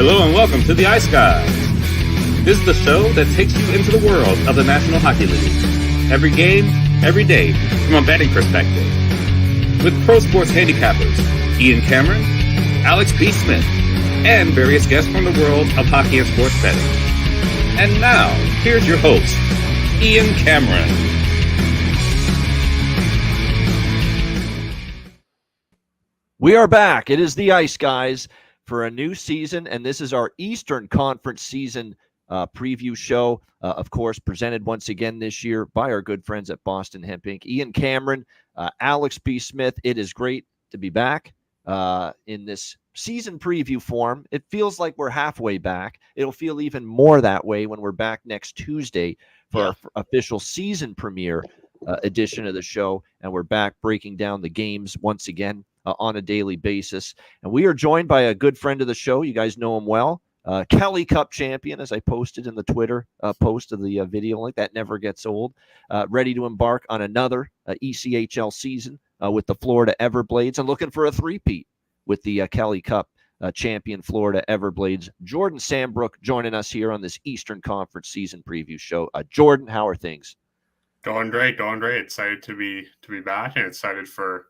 Hello and welcome to the Ice Guys. This is the show that takes you into the world of the National Hockey League. Every game, every day, from a betting perspective. With pro sports handicappers, Ian Cameron, Alex B. Smith, and various guests from the world of hockey and sports betting. And now, here's your host, Ian Cameron. We are back. It is the Ice Guys for a new season, and this is our Eastern Conference season preview show, of course, presented once again this year by our good friends at Boston Hemp Inc. Ian Cameron, Alex B. Smith. It is great to be back in this season preview form. It feels like we're halfway back. It'll feel even more that way when we're back next Tuesday for our official season premiere edition of the show, and we're back breaking down the games once again on a daily basis. And we are joined by a good friend of the show. You guys know him well. Kelly Cup champion, as I posted in the Twitter post of the video link. That never gets old. Ready to embark on another ECHL season with the Florida Everblades and looking for a three-peat with the Kelly Cup champion Florida Everblades. Jordan Sambrook joining us here on this Eastern Conference season preview show. Jordan, how are things? Going great. Excited to be back, and excited for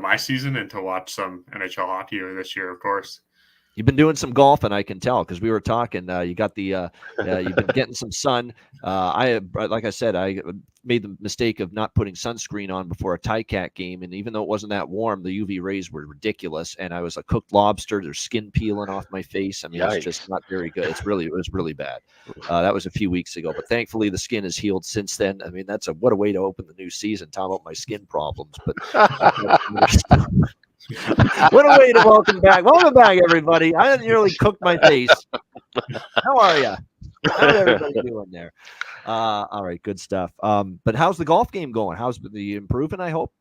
my season and to watch some NHL hockey this year, of course. You've been doing some golfing, I can tell, because we were talking. You got the you've been getting some sun. Like I said, I made the mistake of not putting sunscreen on before a Ticat game, and even though it wasn't that warm, the UV rays were ridiculous. And I was a cooked lobster. There's skin peeling off my face. I mean, It's just not very good. It was really bad. That was a few weeks ago, but thankfully the skin has healed since then. I mean, what a way to open the new season. Talk about my skin problems, but. What a way to welcome back. Welcome back, everybody. I nearly cooked my face. How are you? How's everybody doing there? All right, good stuff. But how's the golf game going? How's the improving, I hope?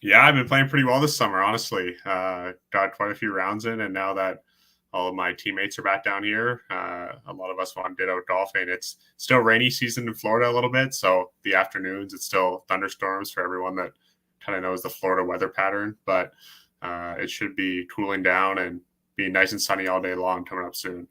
Yeah, I've been playing pretty well this summer, honestly. Got quite a few rounds in, and now that all of my teammates are back down here, a lot of us want to get out golfing. It's still rainy season in Florida a little bit, so the afternoons, it's still thunderstorms for everyone that kind of knows the Florida weather pattern, but it should be cooling down and be nice and sunny all day long coming up soon.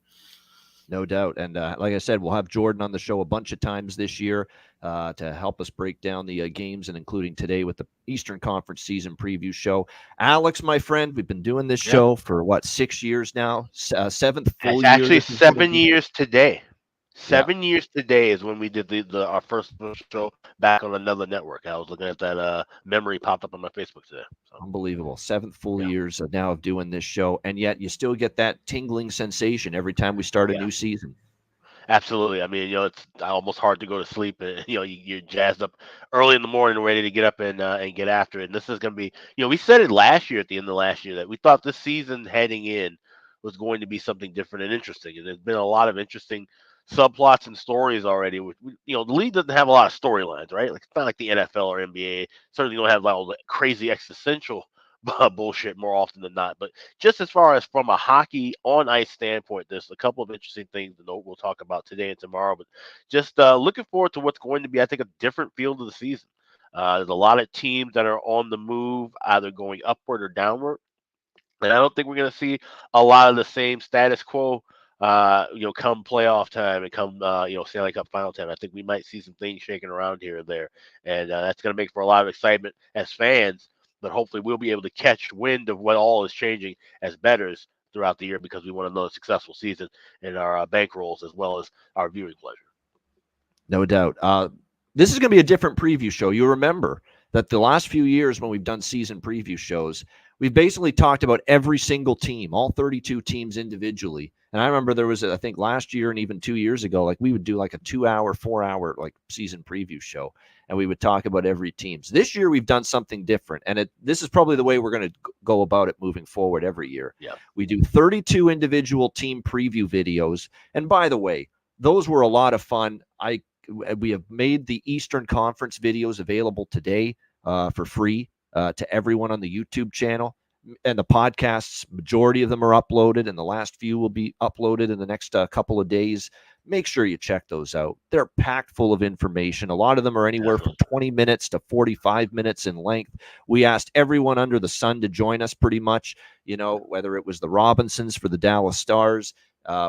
No doubt. And like I said, we'll have Jordan on the show a bunch of times this year to help us break down the games, and including today with the Eastern Conference season preview show. Alex, my friend, we've been doing this show for 6 years now? Seventh full year. Actually, 7 years today. 7 years today is when we did our first show back on another network. I was looking at that memory popped up on my Facebook today. So. Unbelievable. 7th full years now of doing this show, and yet you still get that tingling sensation every time we start a new season. Absolutely. I mean, it's almost hard to go to sleep, and you're jazzed up early in the morning, ready to get up and get after it. And this is going to be, we said it last year at the end of last year that we thought this season heading in was going to be something different and interesting, and there's been a lot of interesting subplots and stories already. The league doesn't have a lot of storylines, right? Like, it's not like the NFL or NBA. Certainly don't have all the crazy existential bullshit more often than not. But just as far as from a hockey on ice standpoint, there's a couple of interesting things to note we'll talk about today and tomorrow. But just looking forward to what's going to be, I think, a different field of the season. There's a lot of teams that are on the move, either going upward or downward. And I don't think we're going to see a lot of the same status quo come playoff time and come, Stanley Cup final time. I think we might see some things shaking around here or there, and that's going to make for a lot of excitement as fans, but hopefully we'll be able to catch wind of what all is changing as bettors throughout the year, because we want another successful season in our bankrolls as well as our viewing pleasure. No doubt. This is going to be a different preview show. You remember that the last few years when we've done season preview shows, we've basically talked about every single team, all 32 teams individually. And I remember there was, I think last year and even 2 years ago, like we would do like a 2-hour, 4-hour like season preview show, and we would talk about every team. So this year we've done something different, and this is probably the way we're going to go about it moving forward every year. Yeah. We do 32 individual team preview videos. And by the way, those were a lot of fun. We have made the Eastern Conference videos available today for free to everyone on the YouTube channel. And the podcasts, majority of them are uploaded, and the last few will be uploaded in the next couple of days. Make sure you check those out. They're packed full of information. A lot of them are anywhere from 20 minutes to 45 minutes in length. We asked everyone under the sun to join us pretty much, whether it was the Robinsons for the Dallas Stars,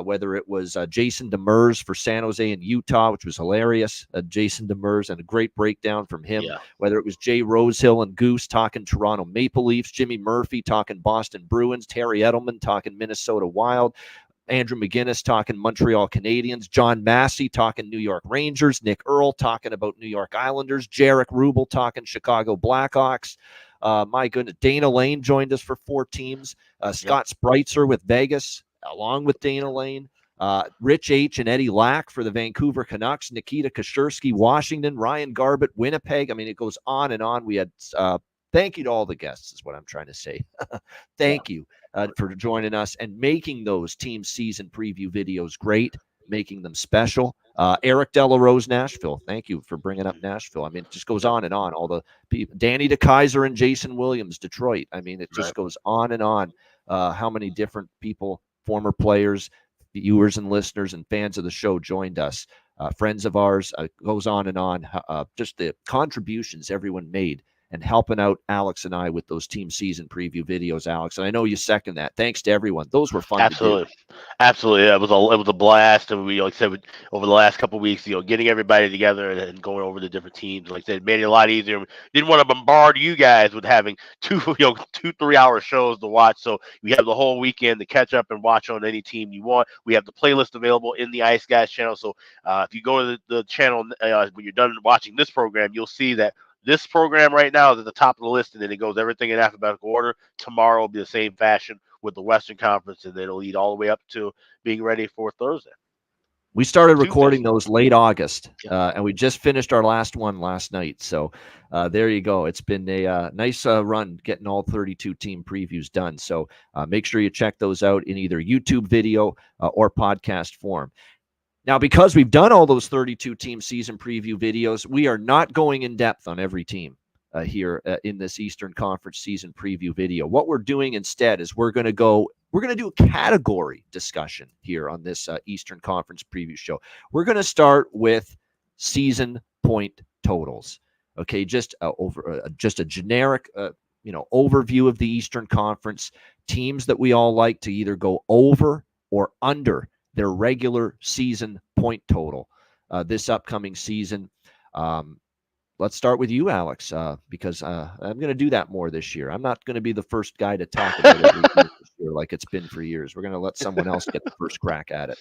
whether it was Jason Demers for San Jose and Utah, which was hilarious. Jason Demers, and a great breakdown from him. Yeah. Whether it was Jay Rosehill and Goose talking Toronto Maple Leafs, Jimmy Murphy talking Boston Bruins, Terry Edelman talking Minnesota Wild, Andrew McGinnis talking Montreal Canadiens, John Massey talking New York Rangers, Nick Earl talking about New York Islanders, Jarek Rubel talking Chicago Blackhawks. My goodness, Dana Lane joined us for 4 teams. Scott Spreitzer with Vegas, along with Dana Lane. Rich H. and Eddie Lack for the Vancouver Canucks, Nikita Kashersky, Washington, Ryan Garbett, Winnipeg. I mean, it goes on and on. We had thank you to all the guests is what I'm trying to say. Thank you for joining us and making those team season preview videos great, making them special. Eric Delarose, Nashville. Thank you for bringing up Nashville. I mean, it just goes on and on. All the people, Danny DeKaiser and Jason Williams, Detroit. I mean, it just goes on and on. How many different people, former players, viewers and listeners and fans of the show joined us. Friends of ours, goes on and on. Just the contributions everyone made and helping out Alex and I with those team season preview videos, Alex. And I know you second that. Thanks to everyone. Those were fun. Absolutely. Absolutely. Yeah, it was a blast. And we, like I said, over the last couple of weeks, getting everybody together and going over the different teams. Like I said, it made it a lot easier. Didn't want to bombard you guys with having 2-3 hour shows to watch. So we have the whole weekend to catch up and watch on any team you want. We have the playlist available in the Ice Guys channel. So if you go to the channel when you're done watching this program, you'll see that this program right now is at the top of the list, and then it goes everything in alphabetical order. Tomorrow will be the same fashion with the Western Conference, and then it'll lead all the way up to being ready for Thursday. We started recording those late August, and we just finished our last one last night. So there you go. It's been a nice run getting all 32 team previews done. So make sure you check those out in either YouTube video or podcast form. Now, because we've done all those 32 team season preview videos, we are not going in depth on every team here in this Eastern Conference season preview video. What we're doing instead is we're going to do a category discussion here on this Eastern Conference preview show. We're going to start with season point totals. Okay, just a generic overview of the Eastern Conference, teams that we all like to either go over or under their regular season point total this upcoming season. Let's start with you, Alex, because I'm going to do that more this year. I'm not going to be the first guy to talk about it this year like it's been for years. We're going to let someone else get the first crack at it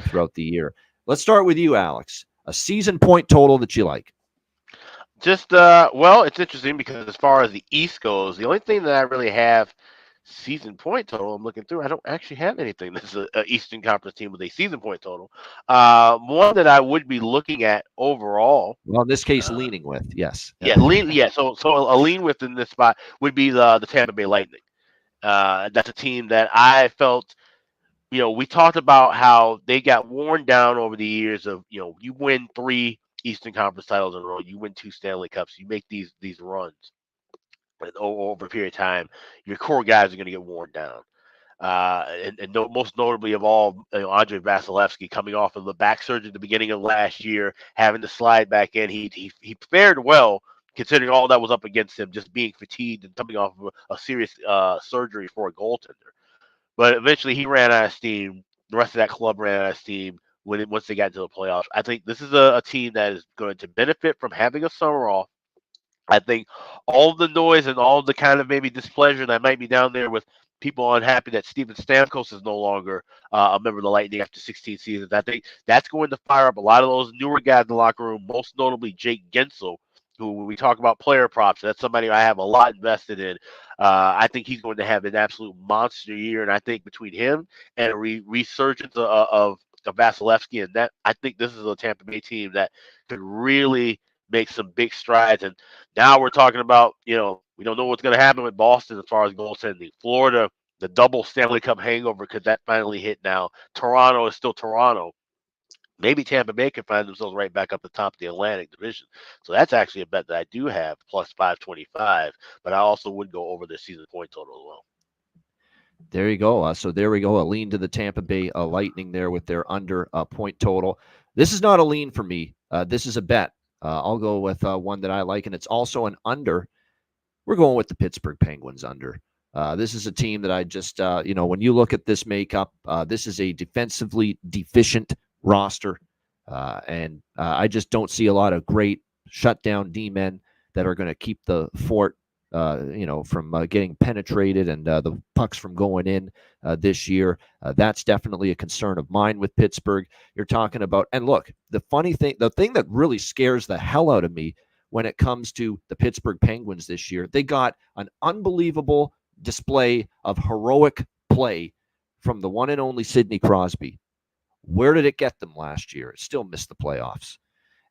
throughout the year. Let's start with you, Alex. A season point total that you like. Just, it's interesting because as far as the East goes, the only thing that I really have season point total I'm looking through, I don't actually have anything that's an Eastern Conference team with a season point total. One that I would be looking at overall, well, in this case, leaning with, yes. So a lean with in this spot would be the Tampa Bay Lightning. That's a team that I felt, we talked about how they got worn down over the years of, you win 3 Eastern Conference titles in a row, you win 2 Stanley Cups, you make these runs. And over a period of time, your core guys are going to get worn down. Most notably of all, Andre Vasilevsky coming off of the back surgery at the beginning of last year, having to slide back in. He fared well considering all that was up against him, just being fatigued and coming off of a serious surgery for a goaltender. But eventually he ran out of steam. The rest of that club ran out of steam once they got to the playoffs. I think this is a team that is going to benefit from having a summer off. I think all the noise and all the kind of maybe displeasure that might be down there with people unhappy that Steven Stamkos is no longer a member of the Lightning after 16 seasons, I think that's going to fire up a lot of those newer guys in the locker room, most notably Jake Gensel, who, when we talk about player props, that's somebody I have a lot invested in. I think he's going to have an absolute monster year, and I think between him and a resurgence of Vasilevsky and that, I think this is a Tampa Bay team that could really make some big strides. And now we're talking about, we don't know what's going to happen with Boston as far as goaltending. Florida, the double Stanley Cup hangover, could that finally hit now? Toronto is still Toronto. Maybe Tampa Bay can find themselves right back up the top of the Atlantic Division. So that's actually a bet that I do have, plus 525. But I also would go over the season point total as well. There you go. So there we go. A lean to the Tampa Bay Lightning there with their under point total. This is not a lean for me. This is a bet. I'll go with one that I like, and it's also an under. We're going with the Pittsburgh Penguins under. This is a team that I just, when you look at this makeup, this is a defensively deficient roster. And I just don't see a lot of great shutdown D-men that are going to keep the fort, from getting penetrated and the pucks from going in this year. That's definitely a concern of mine with Pittsburgh. You're talking about, and look, the thing that really scares the hell out of me when it comes to the Pittsburgh Penguins this year, they got an unbelievable display of heroic play from the one and only Sidney Crosby. Where did it get them last year? It still missed the playoffs.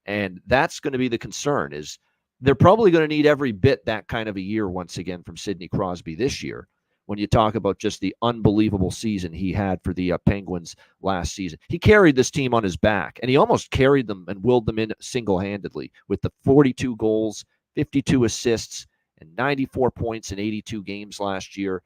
And that's going to be the concern, is they're probably going to need every bit that kind of a year once again from Sidney Crosby this year when you talk about just the unbelievable season he had for the Penguins last season. He carried this team on his back, and he almost carried them and willed them in single-handedly with the 42 goals, 52 assists, and 94 points in 82 games last year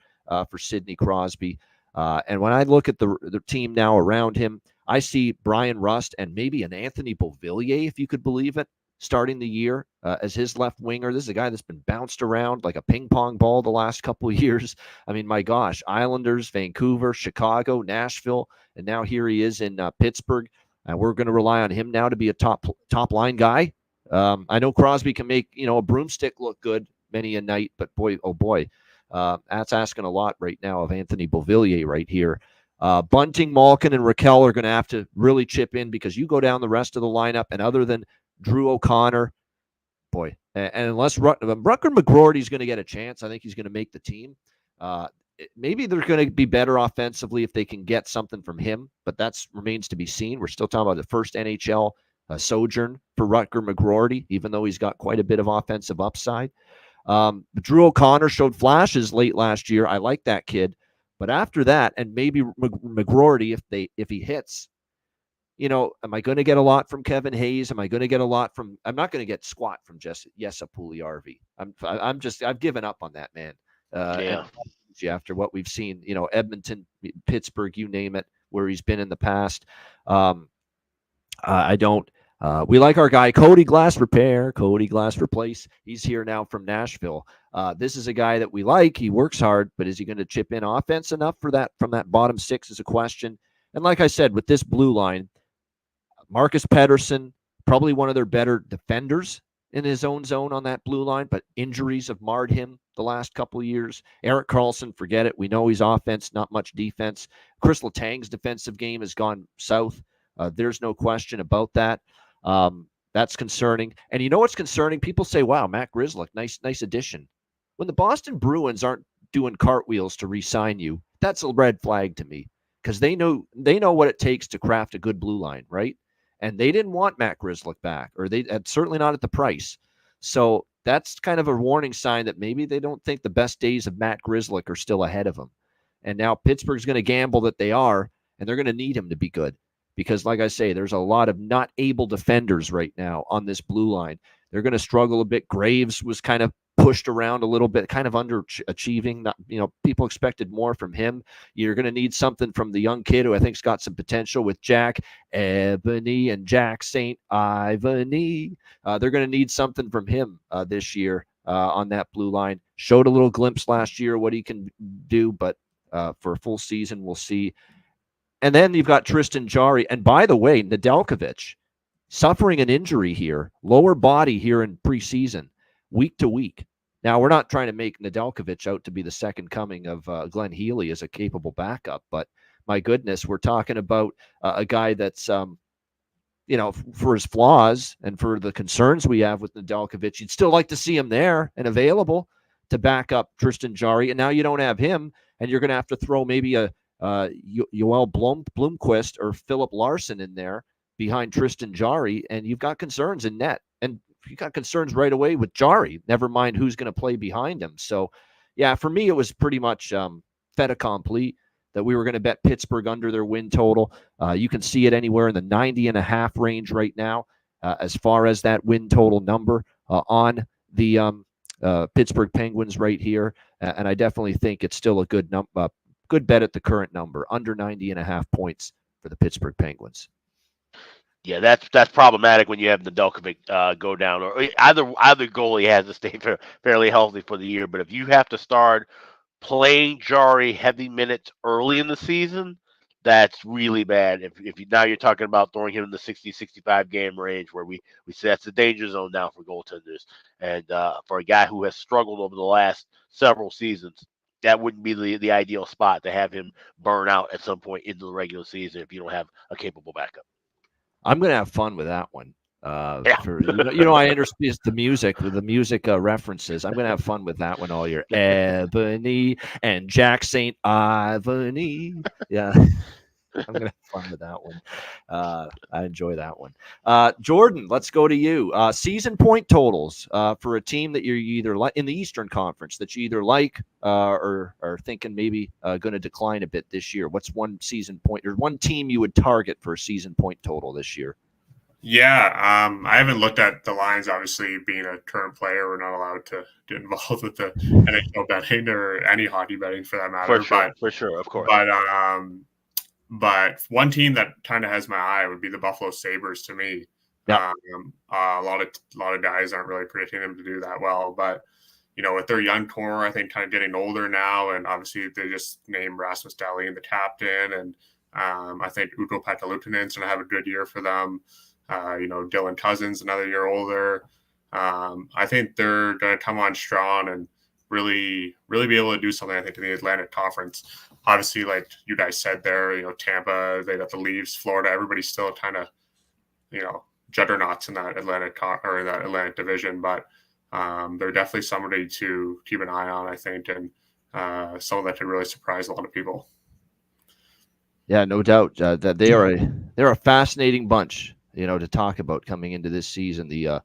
for Sidney Crosby. And when I look at the team now around him, I see Brian Rust and maybe an Anthony Beauvillier, if you could believe it, starting the year as his left winger. This is a guy that's been bounced around like a ping pong ball the last couple of years. I mean, my gosh, Islanders, Vancouver, Chicago, Nashville, and now here he is in Pittsburgh. And we're going to rely on him now to be a top line guy. I know Crosby can make a broomstick look good many a night, but boy, oh boy, that's asking a lot right now of Anthony Beauvillier right here. Bunting, Malkin, and Raquel are going to have to really chip in, because you go down the rest of the lineup, and other than Drew O'Connor, boy, and unless Rutger McGroarty is going to get a chance, I think he's going to make the team. Maybe they're going to be better offensively if they can get something from him, but that remains to be seen. We're still talking about the first NHL sojourn for Rutger McGroarty, even though he's got quite a bit of offensive upside. Drew O'Connor showed flashes late last year. I like that kid. But after that, and maybe McGroarty, if he hits, am I going to get a lot from Kevin Hayes? Am I going to get a lot from? I'm not going to get squat from just Jesse Puljujärvi. I've given up on that man. Yeah. After what we've seen, Edmonton, Pittsburgh, you name it, where he's been in the past. I don't. We like our guy, Cody Glass Replace. He's here now from Nashville. This is a guy that we like. He works hard, but is he going to chip in offense enough for that from that bottom six is a question. And like I said, with this blue line, Marcus Pettersson, probably one of their better defenders in his own zone on that blue line, but injuries have marred him the last couple of years. Erik Karlsson, forget it. We know he's offense, not much defense. Chris Letang's defensive game has gone south. There's no question about that. That's concerning. And you know what's concerning? People say, wow, Matt Grzelcyk, nice addition. When the Boston Bruins aren't doing cartwheels to re-sign you, that's a red flag to me, because they know what it takes to craft a good blue line, right? And they didn't want Matt Grzelcyk back, or they certainly not at the price. So that's kind of a warning sign that maybe they don't think the best days of Matt Grzelcyk are still ahead of them. And now Pittsburgh's going to gamble that they are, and they're going to need him to be good. Because, like I say, there's a lot of not able defenders right now on this blue line. They're going to struggle a bit. Graves was kind of pushed around a little bit, kind of underachieving. People expected more from him. You're going to need something from the young kid who I think's got some potential with Jack Ebony and Jack St. Ivany. They're going to need something from him this year on that blue line. Showed a little glimpse last year what he can do, but for a full season, we'll see. And then you've got Tristan Jarry. And by the way, Nedeljkovic suffering an injury here, lower body here in preseason, week to week. Now, we're not trying to make Nedeljkovic out to be the second coming of Glenn Healy as a capable backup, but my goodness, we're talking about a guy that's, for his flaws and for the concerns we have with Nedeljkovic, you'd still like to see him there and available to back up Tristan Jarry. And now you don't have him, and you're going to have to throw maybe a Joel Blomqvist or Philip Larson in there behind Tristan Jarry, and you've got concerns in net. And you got concerns right away with Jarry, never mind who's going to play behind him. So, yeah, for me, it was pretty much fait accompli that we were going to bet Pittsburgh under their win total. You can see it anywhere in the 90.5 range right now as far as that win total number on the Pittsburgh Penguins right here. And I definitely think it's still a good good bet at the current number, under 90.5 points for the Pittsburgh Penguins. Yeah, that's problematic when you have Nedeljkovic go down, or either goalie has to stay fairly healthy for the year. But if you have to start playing Jari heavy minutes early in the season, that's really bad. If you, now you're talking about throwing him in the 60, 65 game range where we say that's the danger zone now for goaltenders. And for a guy who has struggled over the last several seasons, that wouldn't be the ideal spot to have him burn out at some point into the regular season if you don't have a capable backup. I'm going to have fun with that one. Yeah. For I understand the music with the music references. I'm going to have fun with that one all year. Ebony and Jack St. Ivany. Yeah. I'm going to have fun with that one. I enjoy that one. Jordan, let's go to you. Season point totals for a team that you're either in the Eastern Conference that you either like or are thinking maybe going to decline a bit this year. What's one season point or one team you would target for a season point total this year? Yeah, I haven't looked at the lines. Obviously, being a current player, we're not allowed to get involved with the NHL betting or any hockey betting for that matter. For sure, of course. But one team that kind of has my eye would be the Buffalo Sabres to me. Yeah. A lot of guys aren't really predicting them to do that well, but with their young core, I think kind of getting older now, and obviously they just named Rasmus Dahlin the captain, and I think Ukko-Pekka Luukkonen's going to have a good year for them. Dylan Cousins, another year older. I think they're going to come on strong and really, really be able to do something, I think, in the Atlantic Conference. Obviously, like you guys said there, Tampa, they got the Leafs, Florida, everybody's still kind of, juggernauts in that Atlantic division, but they're definitely somebody to keep an eye on, I think, and someone that could really surprise a lot of people. Yeah, no doubt that they're a fascinating bunch, to talk about coming into this season. The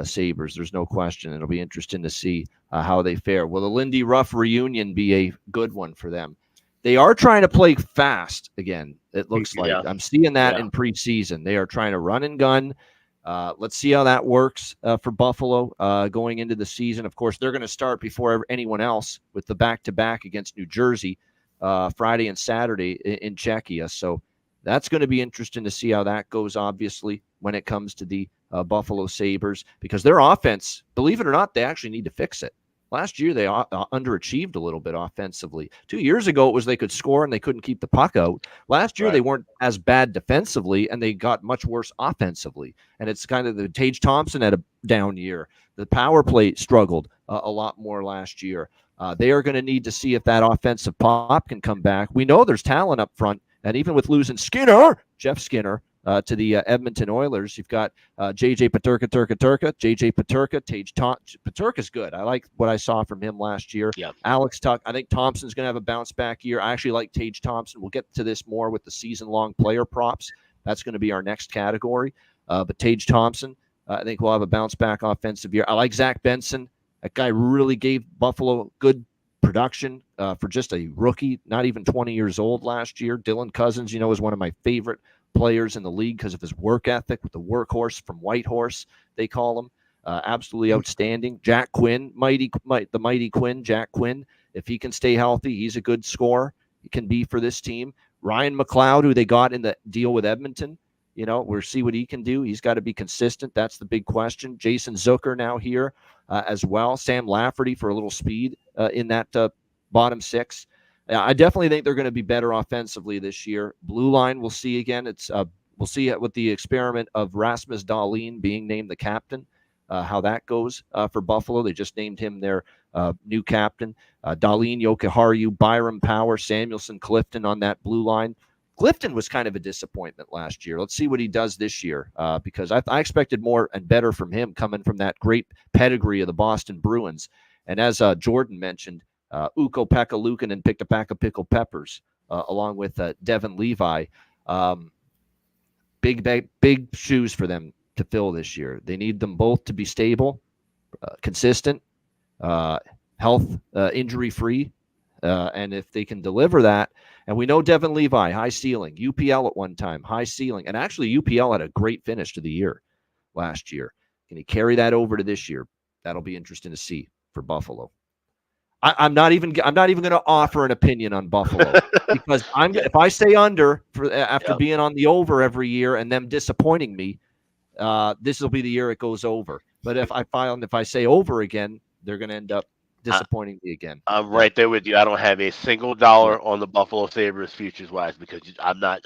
Sabres, there's no question. It'll be interesting to see how they fare. Will the Lindy Ruff reunion be a good one for them? They are trying to play fast again. It looks like I'm seeing that in preseason. They are trying to run and gun. Let's see how that works for Buffalo going into the season. Of course, they're going to start before anyone else with the back-to-back against New Jersey Friday and Saturday in Czechia. So that's going to be interesting to see how that goes, obviously, when it comes to the Buffalo Sabres, because their offense, believe it or not, they actually need to fix it. Last year, they underachieved a little bit offensively. 2 years ago, it was they could score and they couldn't keep the puck out. Last year, They weren't as bad defensively, and they got much worse offensively. And it's kind of the Tage Thompson had a down year. The power play struggled a lot more last year. They are going to need to see if that offensive pop can come back. We know there's talent up front, and even with losing Jeff Skinner, to the Edmonton Oilers, you've got JJ Peterka, Tage Thompson. Peterka's good. I like what I saw from him last year. Yeah. Alex Tuck. I think Thompson's going to have a bounce back year. I actually like Tage Thompson. We'll get to this more with the season-long player props. That's going to be our next category. But Tage Thompson, I think we'll have a bounce back offensive year. I like Zach Benson. That guy really gave Buffalo good production for just a rookie, not even 20 years old last year. Dylan Cousins, is one of my favorite players in the league because of his work ethic, with the workhorse from Whitehorse, they call him. Absolutely outstanding. Jack Quinn, the mighty Quinn, Jack Quinn. If he can stay healthy, he's a good scorer. He can be for this team. Ryan McLeod, who they got in the deal with Edmonton, we'll see what he can do. He's got to be consistent. That's the big question. Jason Zucker now here as well. Sam Lafferty for a little speed in that bottom six. I definitely think they're going to be better offensively this year. Blue line, we'll see again. We'll see it with the experiment of Rasmus Dahlin being named the captain, how that goes for Buffalo. They just named him their new captain. Dahlin, Jokiharju, Byram Power, Samuelson, Clifton on that blue line. Clifton was kind of a disappointment last year. Let's see what he does this year because I expected more and better from him coming from that great pedigree of the Boston Bruins. And as Jordan mentioned, Ukko-Pekka Luukkonen picked a pack of pickled peppers along with Devin Levi. Big shoes for them to fill this year. They need them both to be stable, consistent, health, injury-free. And if they can deliver that, and we know Devin Levi, high ceiling, UPL at one time, high ceiling. And actually UPL had a great finish to the year last year. Can he carry that over to this year? That'll be interesting to see for Buffalo. I'm not even going to offer an opinion on Buffalo because if I stay under after being on the over every year and them disappointing me, this will be the year it goes over. But if I say over again, they're going to end up disappointing me again. I'm right there with you. I don't have a single dollar on the Buffalo Sabres futures wise because I'm not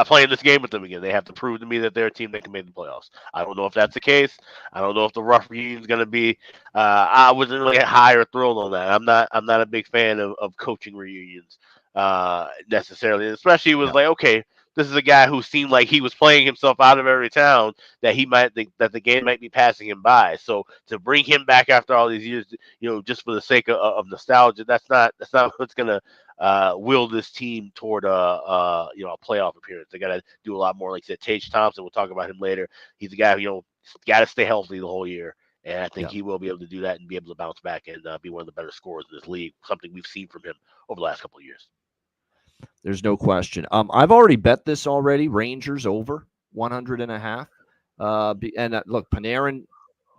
playing this game with them again. They have to prove to me that they're a team that can make the playoffs. I don't know if that's the case. I don't know if the rough reunion is going to be. I wasn't really high or thrilled on that. I'm not a big fan of coaching reunions necessarily, especially it was like, okay, this is a guy who seemed like he was playing himself out of every town that he might think that the game might be passing him by. So to bring him back after all these years, just for the sake of nostalgia, that's not what's gonna will this team toward a playoff appearance. They got to do a lot more. Like I said, Tage Thompson, we'll talk about him later. He's a guy who got to stay healthy the whole year. And I think he will be able to do that and be able to bounce back and be one of the better scorers in this league, something we've seen from him over the last couple of years. There's no question. I've already bet this already. Rangers over 100.5. And look, Panarin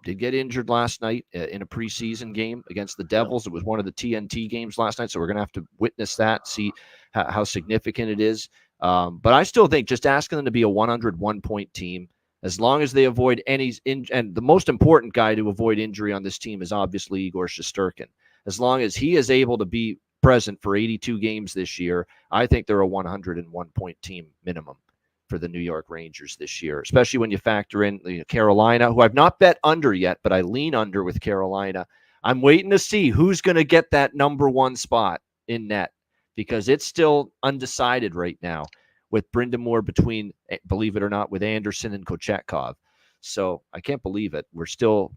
did get injured last night in a preseason game against the Devils. It was one of the TNT games last night, so we're going to have to witness that, see how significant it is. But I still think just asking them to be a 101-point team, as long as they avoid any and the most important guy to avoid injury on this team is obviously Igor Shesterkin. As long as he is able to be present for 82 games this year, I think they're a 101-point team minimum for the New York Rangers this year, especially when you factor in Carolina, who I've not bet under yet, but I lean under with Carolina. I'm waiting to see who's going to get that number one spot in net because it's still undecided right now with Brind'Amour between, believe it or not, with Anderson and Kochetkov. So I can't believe it. We're still,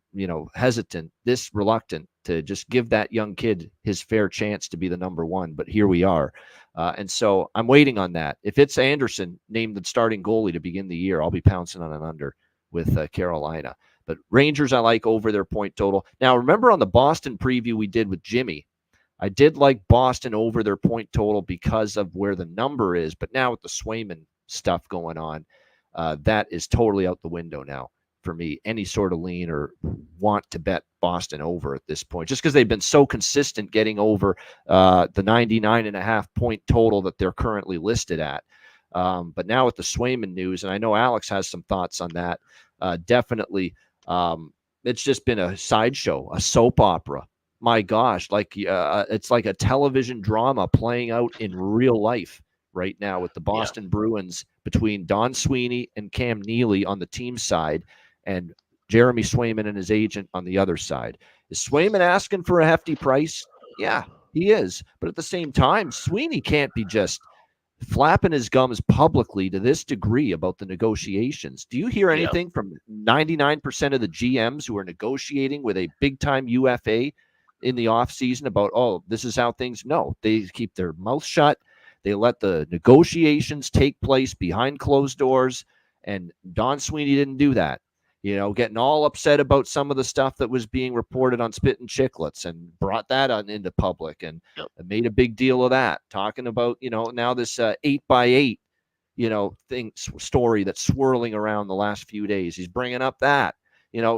hesitant, reluctant to just give that young kid his fair chance to be the number one. But here we are. And so I'm waiting on that. If it's Anderson named the starting goalie to begin the year, I'll be pouncing on an under with Carolina. But Rangers, I like over their point total. Now, remember on the Boston preview we did with Jimmy, I did like Boston over their point total because of where the number is. But now with the Swayman stuff going on, that is totally out the window now for me. Any sort of lean or want to bet Boston over at this point, just because they've been so consistent getting over the 99.5 point total that they're currently listed at. But now with the Swayman news, and I know Alex has some thoughts on that, definitely it's just been a sideshow, a soap opera. My gosh, it's like a television drama playing out in real life right now with the Boston Bruins between Don Sweeney and Cam Neely on the team side and Jeremy Swayman and his agent on the other side. Is Swayman asking for a hefty price? Yeah, he is. But at the same time, Sweeney can't be just flapping his gums publicly to this degree about the negotiations. Do you hear anything from 99% of the GMs who are negotiating with a big-time UFA in the offseason about, this is how things? No, they keep their mouth shut. They let the negotiations take place behind closed doors, and Don Sweeney didn't do that. Getting all upset about some of the stuff that was being reported on Spit and Chicklets and brought that into public and made a big deal of that, talking about, now this 8x8, story that's swirling around the last few days. He's bringing up that.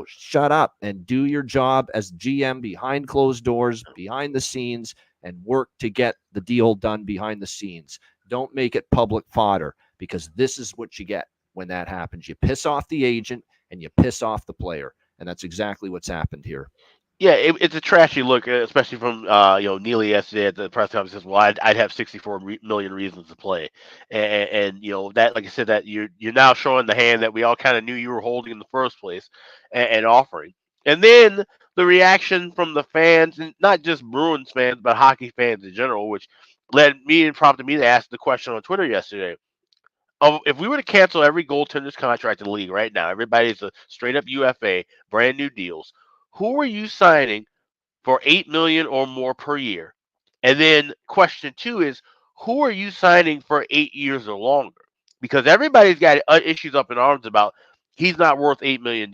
Shut up and do your job as GM behind closed doors, behind the scenes, and work to get the deal done behind the scenes. Don't make it public fodder, because this is what you get when that happens. You piss off the agent and you piss off the player. And that's exactly what's happened here. Yeah, it's a trashy look, especially from Neely yesterday at the press conference. Says, "Well, I'd have 64 million reasons to play," and that, like I said, that you're now showing the hand that we all kind of knew you were holding in the first place, and offering. And then the reaction from the fans, and not just Bruins fans, but hockey fans in general, which led me and prompted me to ask the question on Twitter yesterday. If we were to cancel every goaltender's contract in the league right now, everybody's a straight up UFA, brand new deals. Who are you signing for $8 million or more per year? And then question 2 is, who are you signing for 8 years or longer? Because everybody's got issues up in arms about he's not worth $8 million.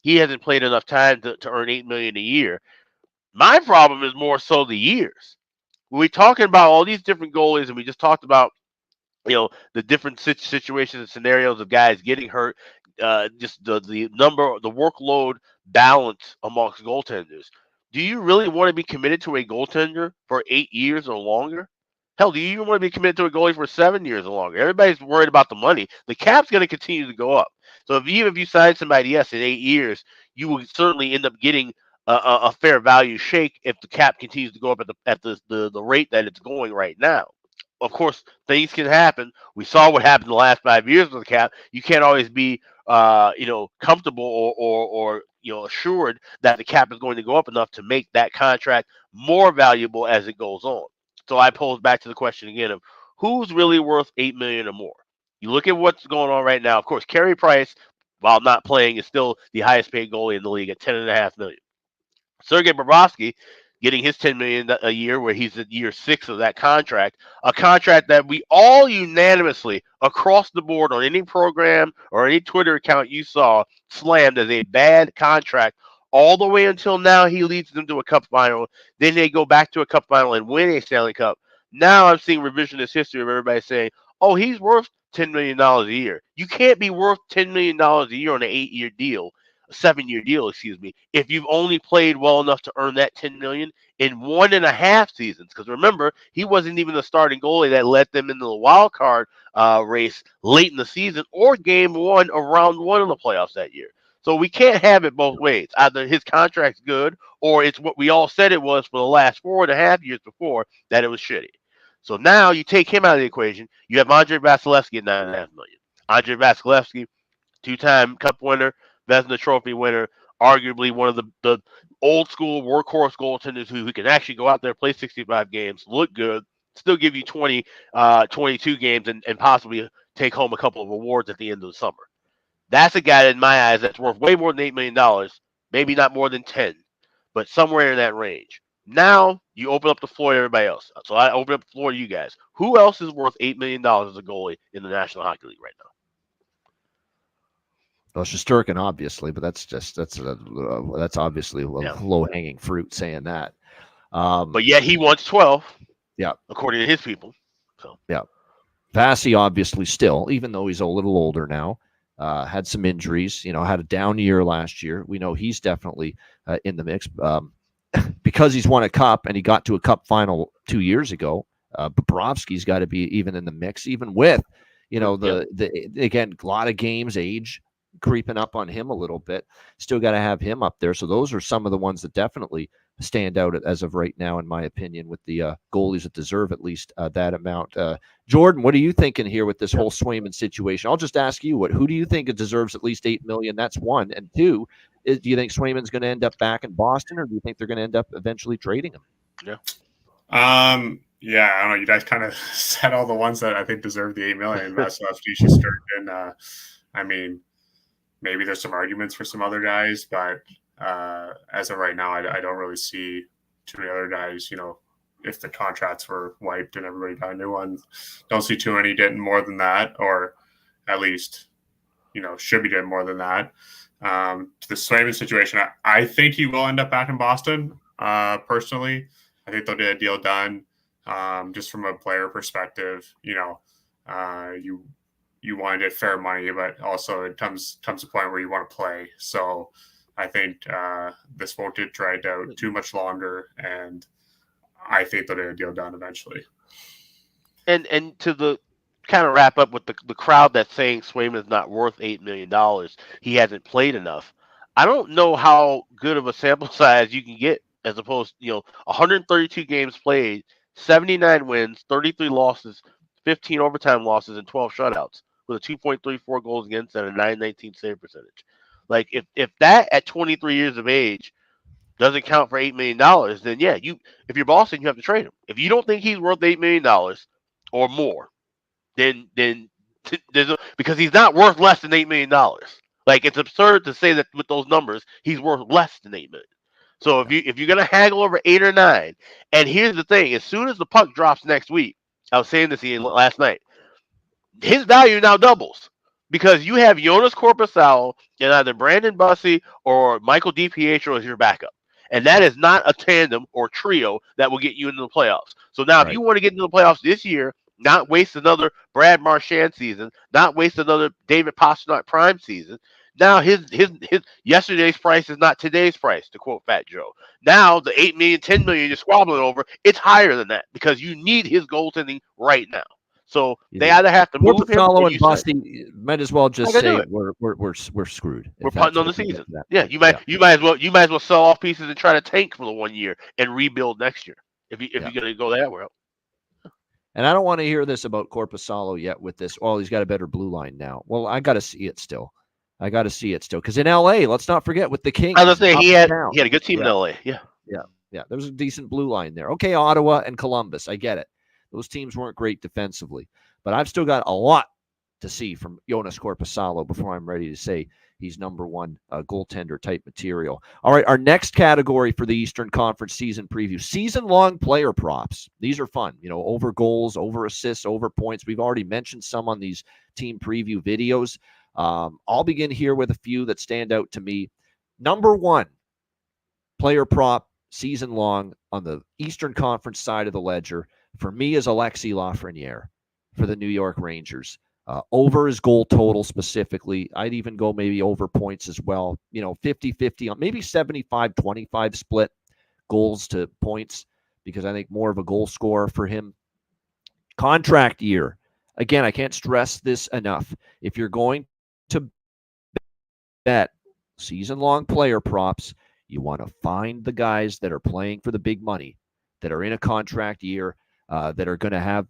He hasn't played enough time to earn $8 million a year. My problem is more so the years. We're talking about all these different goalies, and we just talked about the different situations and scenarios of guys getting hurt, just the number, the workload balance amongst goaltenders. Do you really want to be committed to a goaltender for 8 years or longer? Hell, do you even want to be committed to a goalie for 7 years or longer? Everybody's worried about the money. The cap's going to continue to go up. So even if you sign somebody, yes, in 8 years, you will certainly end up getting a fair value shake if the cap continues to go up at the rate that it's going right now. Of course, things can happen. We saw what happened the last 5 years with the cap. You can't always be comfortable or assured that the cap is going to go up enough to make that contract more valuable as it goes on. So I pose back to the question again of who's really worth $8 million or more. You look at what's going on right now. Of course, Carey Price, while not playing, is still the highest paid goalie in the league at $10.5 million. Sergei Bobrovsky getting his $10 million a year, where he's at year 6 of that contract, a contract that we all unanimously across the board on any program or any Twitter account you saw slammed as a bad contract all the way until now. He leads them to a cup final. Then they go back to a cup final and win a Stanley Cup. Now I'm seeing revisionist history of everybody saying, oh, he's worth $10 million a year. You can't be worth $10 million a year on an 8-year deal. 7-year deal, excuse me, if you've only played well enough to earn that $10 million in 1.5 seasons. Because remember, he wasn't even the starting goalie that let them into the wild card race late in the season or game 1 of round 1 of the playoffs that year. So we can't have it both ways. Either his contract's good or it's what we all said it was for the last 4.5 years before, that it was shitty. So now you take him out of the equation. You have Andrei Vasilevsky at $9.5 million. Andrei Vasilevsky, 2-time Cup winner, Vezina Trophy winner, arguably one of the old school workhorse goaltenders who can actually go out there, play 65 games, look good, still give you 22 games and possibly take home a couple of awards at the end of the summer. That's a guy in my eyes that's worth way more than $8 million, maybe not more than 10, but somewhere in that range. Now you open up the floor to everybody else. So I open up the floor to you guys. Who else is worth $8 million as a goalie in the National Hockey League right now? Well, Shesterkin, obviously, but that's obviously low hanging fruit saying that. But yet he wants 12. Yeah, according to his people. So yeah, Vasi obviously still, even though he's a little older now, had some injuries. Had a down year last year. We know he's definitely in the mix because he's won a cup and he got to a cup final 2 years ago. Bobrovsky's got to be even in the mix, even with again, a lot of games, age creeping up on him a little bit. Still got to have him up there. So those are some of the ones that definitely stand out as of right now, in my opinion, with the goalies that deserve at least that amount. Jordan, what are you thinking here with this whole Swayman situation? I'll just ask you, who do you think it deserves at least $8 million? That's one. And two, do you think Swayman's going to end up back in Boston, or do you think they're going to end up eventually trading him? Yeah. I don't know. You guys kind of said all the ones that I think deserve the $8 million. Vasilevsky, Shesterkin. I mean, maybe there's some arguments for some other guys, but as of right now, I don't really see too many other guys. If the contracts were wiped and everybody got a new one, don't see too many getting more than that, or at least, should be getting more than that. To the Swayman situation, I think he will end up back in Boston. Personally, I think they'll get a deal done. Just from a player perspective, you want to get fair money, but also it comes to a point where you want to play. So I think this won't get dragged out too much longer, and I think they'll get a deal done eventually. And to the kind of wrap up with the crowd that's saying Swayman is not worth $8 million, he hasn't played enough. I don't know how good of a sample size you can get, as opposed to 132 games played, 79 wins, 33 losses, 15 overtime losses, and 12 shutouts, with a 2.34 goals against and a 919 save percentage. Like if that at 23 years of age doesn't count for $8 million, then yeah, if you're Boston, you have to trade him. If you don't think he's worth $8 million or more, then because he's not worth less than $8 million. Like, it's absurd to say that with those numbers he's worth less than $8 million. So if you're gonna haggle over 8 or 9, and here's the thing: as soon as the puck drops next week, I was saying this last night, his value now doubles, because you have Jonas Korpisalo and either Brandon Bussey or Michael DiPietro as your backup. And that is not a tandem or trio that will get you into the playoffs. So now, if you want to get into the playoffs this year, not waste another Brad Marchand season, not waste another David Pastrnak prime season, now his yesterday's price is not today's price, to quote Fat Joe. Now the $8 million, $10 million you're squabbling over, it's higher than that, because you need his goaltending right now. So they either have to move him Solo or and you sign. Busty might as well just Not gonna say do it. we're screwed. We're if punting that's on the what we get season. to that Yeah, point. you might as well sell off pieces and try to tank for the 1 year and rebuild next year if you're gonna go that route. And I don't want to hear this about Corpusalo yet with this. Oh, he's got a better blue line now. Well, I got to see it still. Because in LA, let's not forget with the Kings. I was gonna say he had down. a good team in LA. Yeah. Yeah. There's a decent blue line there. Okay, Ottawa and Columbus. I get it. Those teams weren't great defensively, but I've still got a lot to see from Jonas Corpusalo before I'm ready to say he's number one goaltender type material. All right, our next category for the Eastern Conference season preview, season-long player props. These are fun, over goals, over assists, over points. We've already mentioned some on these team preview videos. I'll begin here with a few that stand out to me. Number one player prop season-long on the Eastern Conference side of the ledger for me is Alexis Lafreniere for the New York Rangers. Over his goal total specifically. I'd even go maybe over points as well. 50-50, maybe 75-25 split goals to points because I think more of a goal scorer for him. Contract year. Again, I can't stress this enough. If you're going to bet season-long player props, you want to find the guys that are playing for the big money, that are in a contract year, that are going to have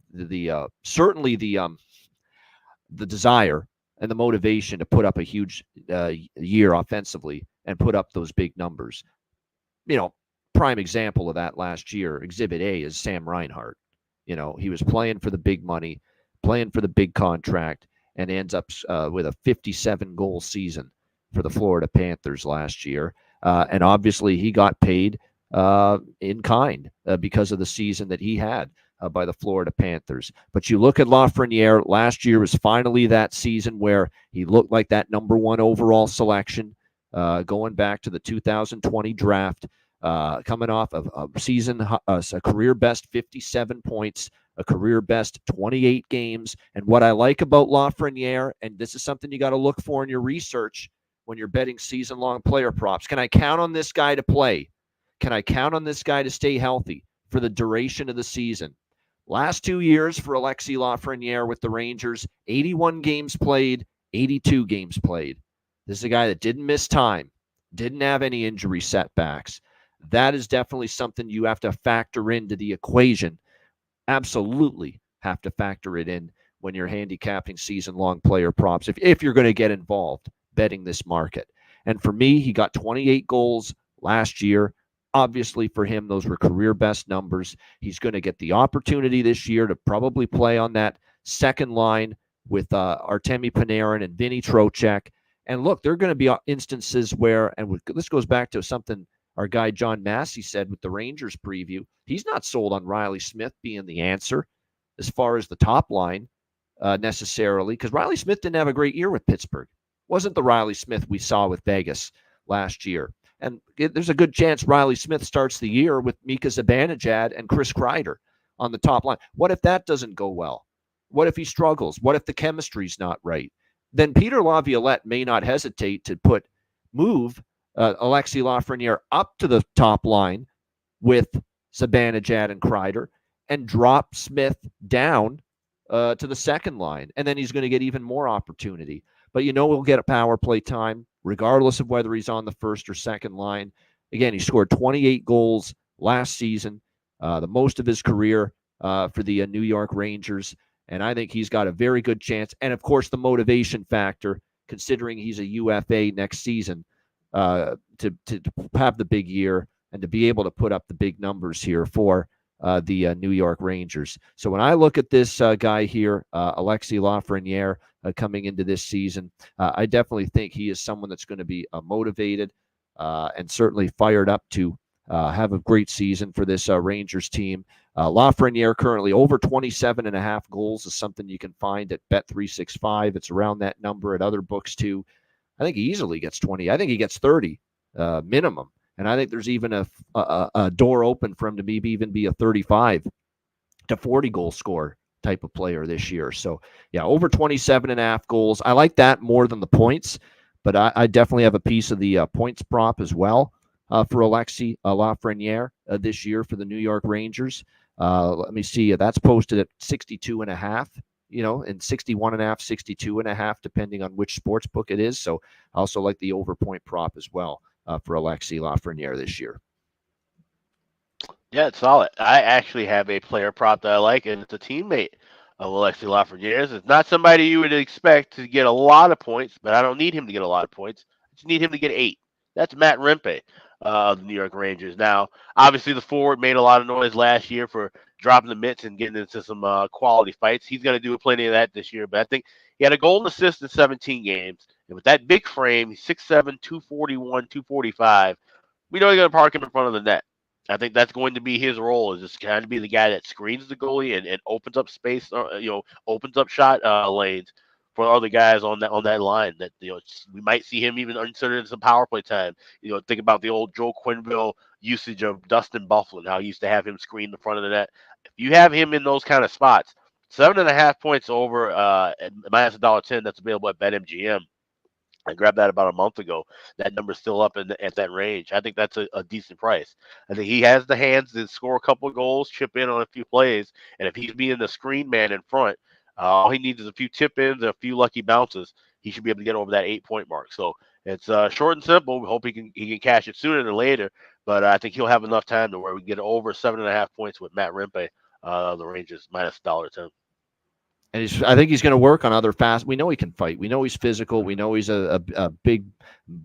certainly the desire and the motivation to put up a huge year offensively and put up those big numbers. Prime example of that last year, Exhibit A, is Sam Reinhart. He was playing for the big money, playing for the big contract, and ends up with a 57-goal season for the Florida Panthers last year. And obviously he got paid in kind because of the season that he had by the Florida Panthers. But you look at Lafreniere, last year was finally that season where he looked like that number one overall selection, going back to the 2020 draft, coming off of a season, a career best 57 points, a career best 28 games. And what I like about Lafreniere, and this is something you got to look for in your research when you're betting season-long player props, can I count on this guy to play? Can I count on this guy to stay healthy for the duration of the season? Last 2 years for Alexis Lafreniere with the Rangers, 81 games played, 82 games played. This is a guy that didn't miss time, didn't have any injury setbacks. That is definitely something you have to factor into the equation. Absolutely have to factor it in when you're handicapping season-long player props, if you're going to get involved betting this market. And for me, he got 28 goals last year. Obviously, for him, those were career best numbers. He's going to get the opportunity this year to probably play on that second line with Artemi Panarin and Vinny Trocheck. And look, there are going to be instances where, and this goes back to something our guy John Massey said with the Rangers preview, he's not sold on Riley Smith being the answer as far as the top line necessarily, because Riley Smith didn't have a great year with Pittsburgh. Wasn't the Riley Smith we saw with Vegas last year. And there's a good chance Riley Smith starts the year with Mika Zibanejad and Chris Kreider on the top line. What if that doesn't go well? What if he struggles? What if the chemistry's not right? Then Peter Laviolette may not hesitate to move Alexis Lafreniere up to the top line with Zibanejad and Kreider and drop Smith down to the second line. And then he's going to get even more opportunity. But we'll get a power play time, regardless of whether he's on the first or second line. Again, he scored 28 goals last season, the most of his career for the New York Rangers. And I think he's got a very good chance. And, of course, the motivation factor, considering he's a UFA next season, to have the big year and to be able to put up the big numbers here for the New York Rangers. So when I look at this guy here, Alexis Lafreniere, coming into this season, I definitely think he is someone that's going to be motivated and certainly fired up to have a great season for this Rangers team. Lafreniere currently over 27.5 goals is something you can find at Bet365. It's around that number at other books too. I think he easily gets 20. I think he gets 30 minimum. And I think there's even a door open for him to maybe even be a 35 to 40 goal scorer type of player this year. So, yeah, over 27.5 goals. I like that more than the points, but I definitely have a piece of the points prop as well for Alexis Lafreniere this year for the New York Rangers. Let me see. That's posted at 62.5 in 61.5, 62.5, depending on which sports book it is. So I also like the over point prop as well for Alexis Lafreniere this year. Yeah, it's solid. I actually have a player prop that I like, and it's a teammate of Alexis Lafreniere's. It's not somebody you would expect to get a lot of points, but I don't need him to get a lot of points. I just need him to get 8. That's Matt Rempe of the New York Rangers. Now, obviously, the forward made a lot of noise last year for dropping the mitts and getting into some quality fights. He's going to do plenty of that this year, but I think he had a goal and assist in 17 games. And with that big frame, he's 6'7", 241, 245. We know he's going to park him in front of the net. I think that's going to be his role, is just kind of be the guy that screens the goalie and opens up space, opens up shot lanes for other guys on that line. That we might see him even inserted in some power play time. Think about the old Joe Quenneville usage of Dustin Byfuglien, how he used to have him screen the front of the net. If you have him in those kind of spots, 7.5 points over at minus $1.10, that's available at BetMGM. I grabbed that about a month ago. That number's still up at that range. I think that's a decent price. I think he has the hands to score a couple of goals, chip in on a few plays, and if he's being the screen man in front, all he needs is a few tip ins and a few lucky bounces. He should be able to get over that 8-point mark. So it's short and simple. We hope he can cash it sooner than later, but I think he'll have enough time to where we get over 7.5 points with Matt Rempe, the Rangers minus $1.10. And I think he's going to work on other fast. We know he can fight. We know he's physical. We know he's a big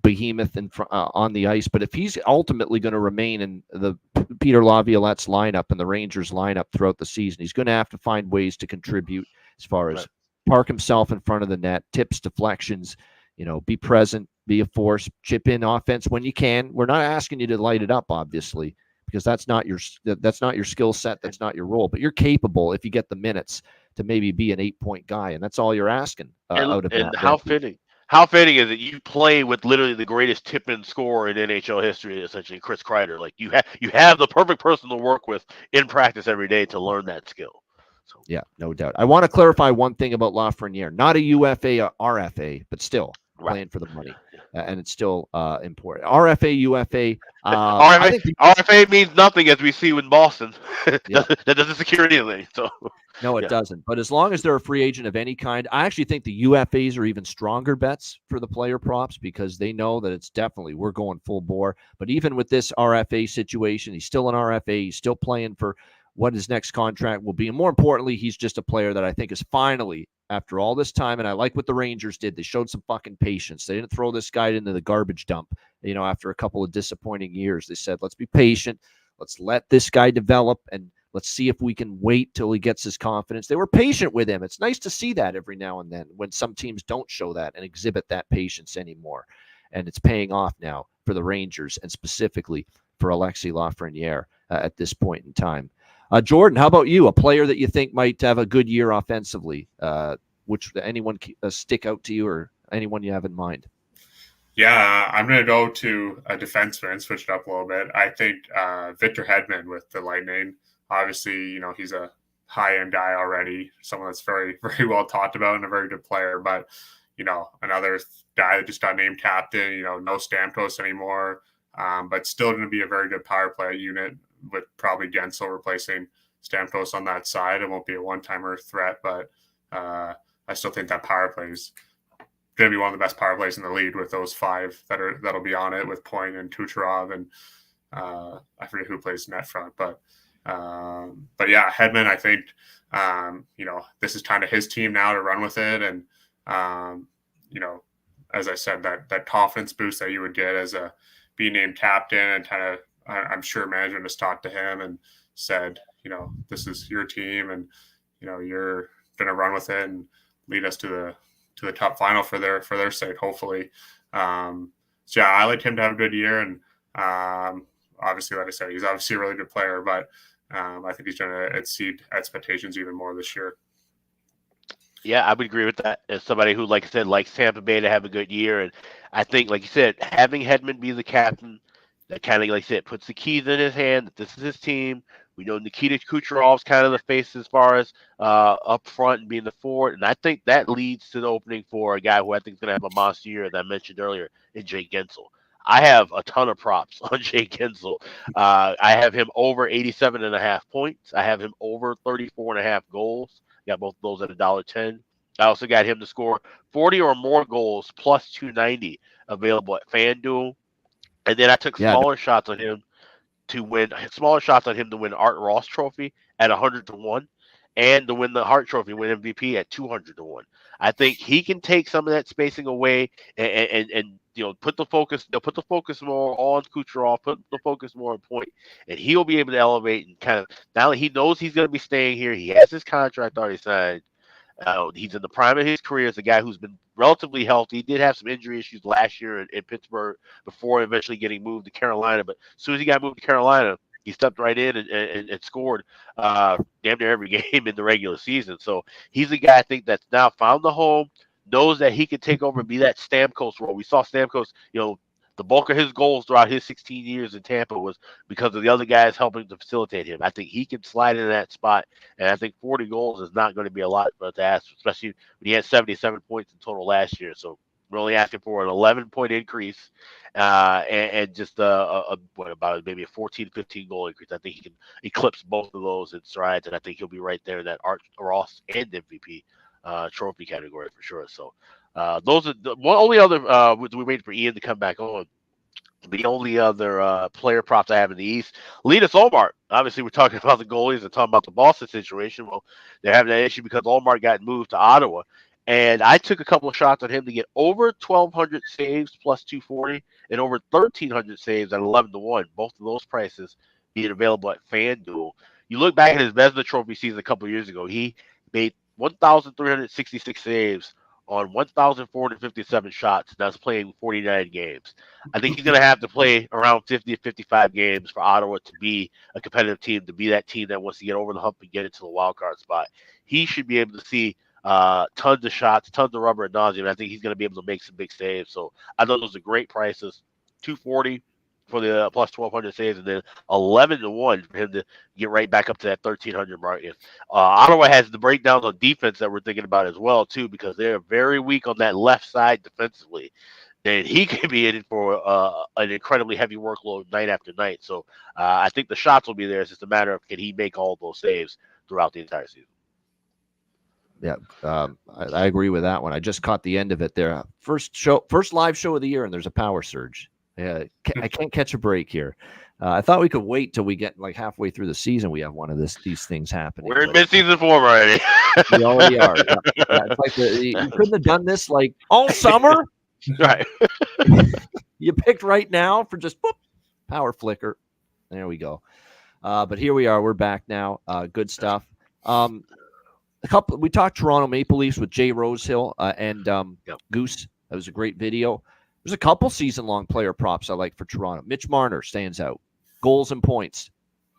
behemoth on the ice. But if he's ultimately going to remain in the Peter Laviolette's lineup and the Rangers lineup throughout the season, he's going to have to find ways to contribute as far as park himself in front of the net, tips, deflections, be present, be a force, chip in offense when you can. We're not asking you to light it up, obviously, because that's not your skill set. That's not your role. But you're capable, if you get the minutes, to maybe be an 8-point guy, and that's all you're asking out of that. How fitting! How fitting is it? You play with literally the greatest tip-in scorer in NHL history, essentially Chris Kreider. Like you have the perfect person to work with in practice every day to learn that skill. So. Yeah, no doubt. I want to clarify one thing about Lafreniere. Not a UFA or RFA, but still playing for the money, and it's still important. RFA, UFA. RFA means nothing, as we see with Boston. That doesn't secure anything. So. No, it doesn't. But as long as they're a free agent of any kind, I actually think the UFAs are even stronger bets for the player props because they know that it's definitely we're going full bore. But even with this RFA situation, he's still an RFA. He's still playing for what his next contract will be. And more importantly, he's just a player that I think is finally, after all this time, and I like what the Rangers did. They showed some fucking patience. They didn't throw this guy into the garbage dump, after a couple of disappointing years. They said, let's be patient. Let's let this guy develop and let's see if we can wait till he gets his confidence. They were patient with him. It's nice to see that every now and then when some teams don't show that and exhibit that patience anymore. And it's paying off now for the Rangers and specifically for Alexis Lafreniere at this point in time. Jordan, how about you? A player that you think might have a good year offensively, which anyone stick out to you or anyone you have in mind? Yeah, I'm going to go to a defenseman, switch it up a little bit. I think Victor Hedman with the Lightning. Obviously, he's a high-end guy already, someone that's very, very well talked about and a very good player. But, another guy that just got named captain, no Stamkos anymore, but still going to be a very good power play unit with probably Gensel replacing Stamkos on that side. It won't be a one-timer threat, but I still think that power play is going to be one of the best power plays in the league with those 5 that'll be on it with Point and Kucherov and I forget who plays net front, but yeah, Hedman, I think, this is kind of his team now to run with it. And, as I said, that confidence boost that you would get as being named captain and kind of, I'm sure management has talked to him and said, this is your team and, you're going to run with it and lead us to the top final for their sake, hopefully. So yeah, I like him to have a good year. And obviously, like I said, he's obviously a really good player, but I think he's going to exceed expectations even more this year. Yeah, I would agree with that. As somebody who, like I said, likes Tampa Bay to have a good year. And I think, like you said, having Hedman be the captain, that kind of, like I said, puts the keys in his hand, that this is his team. We know Nikita Kucherov's kind of the face as far as up front and being the forward. And I think that leads to the opening for a guy who I think is going to have a monster year, as I mentioned earlier, in Jake Gensel. I have a ton of props on Jake Gensel. I have him over 87.5 points. I have him over 34.5 goals. Got both of those at $1.10. I also got him to score 40 or more goals plus 290 available at FanDuel. And then I took Yeah, smaller shots on him to win Art Ross Trophy at 100-1, and to win the Hart Trophy, win MVP at 200-1. I think he can take some of that spacing away and put the focus more on Kucherov, put the focus more on Point, and he'll be able to elevate and kind of, now that he knows he's going to be staying here, he has his contract already signed. He's in the prime of his career as a guy who's been relatively healthy. He did have some injury issues last year in Pittsburgh before eventually getting moved to Carolina. But as soon as he got moved to Carolina, he stepped right in and scored damn near every game in the regular season. So he's a guy I think that's now found the home, knows that he can take over and be that Stamkos role. We saw Stamkos, the bulk of his goals throughout his 16 years in Tampa was because of the other guys helping to facilitate him. I think he can slide in that spot, and I think 40 goals is not going to be a lot to ask, especially when he had 77 points in total last year. So we're only asking for an 11-point increase and just about maybe a 14, 15 goal increase. I think he can eclipse both of those in strides, and I think he'll be right there in that Art Ross and MVP trophy category for sure. So those are the only other. We waited for Ian to come back on. The only other player props I have in the East, Linus Ullmark. Obviously, we're talking about the goalies and talking about the Boston situation. Well, they're having that issue because Ullmark got moved to Ottawa. And I took a couple of shots on him to get over 1,200 saves plus 240 and over 1,300 saves at 11-1. Both of those prices being available at FanDuel. You look back at his Vezina Trophy season a couple of years ago, he made 1,366 saves on 1,457 shots. That's playing 49 games. I think he's going to have to play around 50 to 55 games for Ottawa to be a competitive team, to be that team that wants to get over the hump and get into the wild card spot. He should be able to see tons of shots, tons of rubber ad nauseum. I think he's going to be able to make some big saves. So I thought those are great prices. 240 for the plus 1,200 saves, and then 11-1 for him to get right back up to that 1,300 mark. And, Ottawa has the breakdowns on defense that we're thinking about as well, too, because they're very weak on that left side defensively. And he could be in for an incredibly heavy workload night after night. So I think the shots will be there. It's just a matter of can he make all those saves throughout the entire season. Yeah, I agree with that one. I just caught the end of it there. First live show of the year, and there's a power surge. I can't catch a break here. I thought we could wait till we get like halfway through the season. We have one of these things happening. We're in mid-season form already. We already are. It's like you couldn't have done this like all summer. Right. You picked right now for just power flicker. There we go. But here we are. We're back now. Good stuff. We talked Toronto Maple Leafs with Jay Rosehill and Goose. That was a great video. There's a couple season-long player props I like for Toronto. Mitch Marner stands out. Goals and points.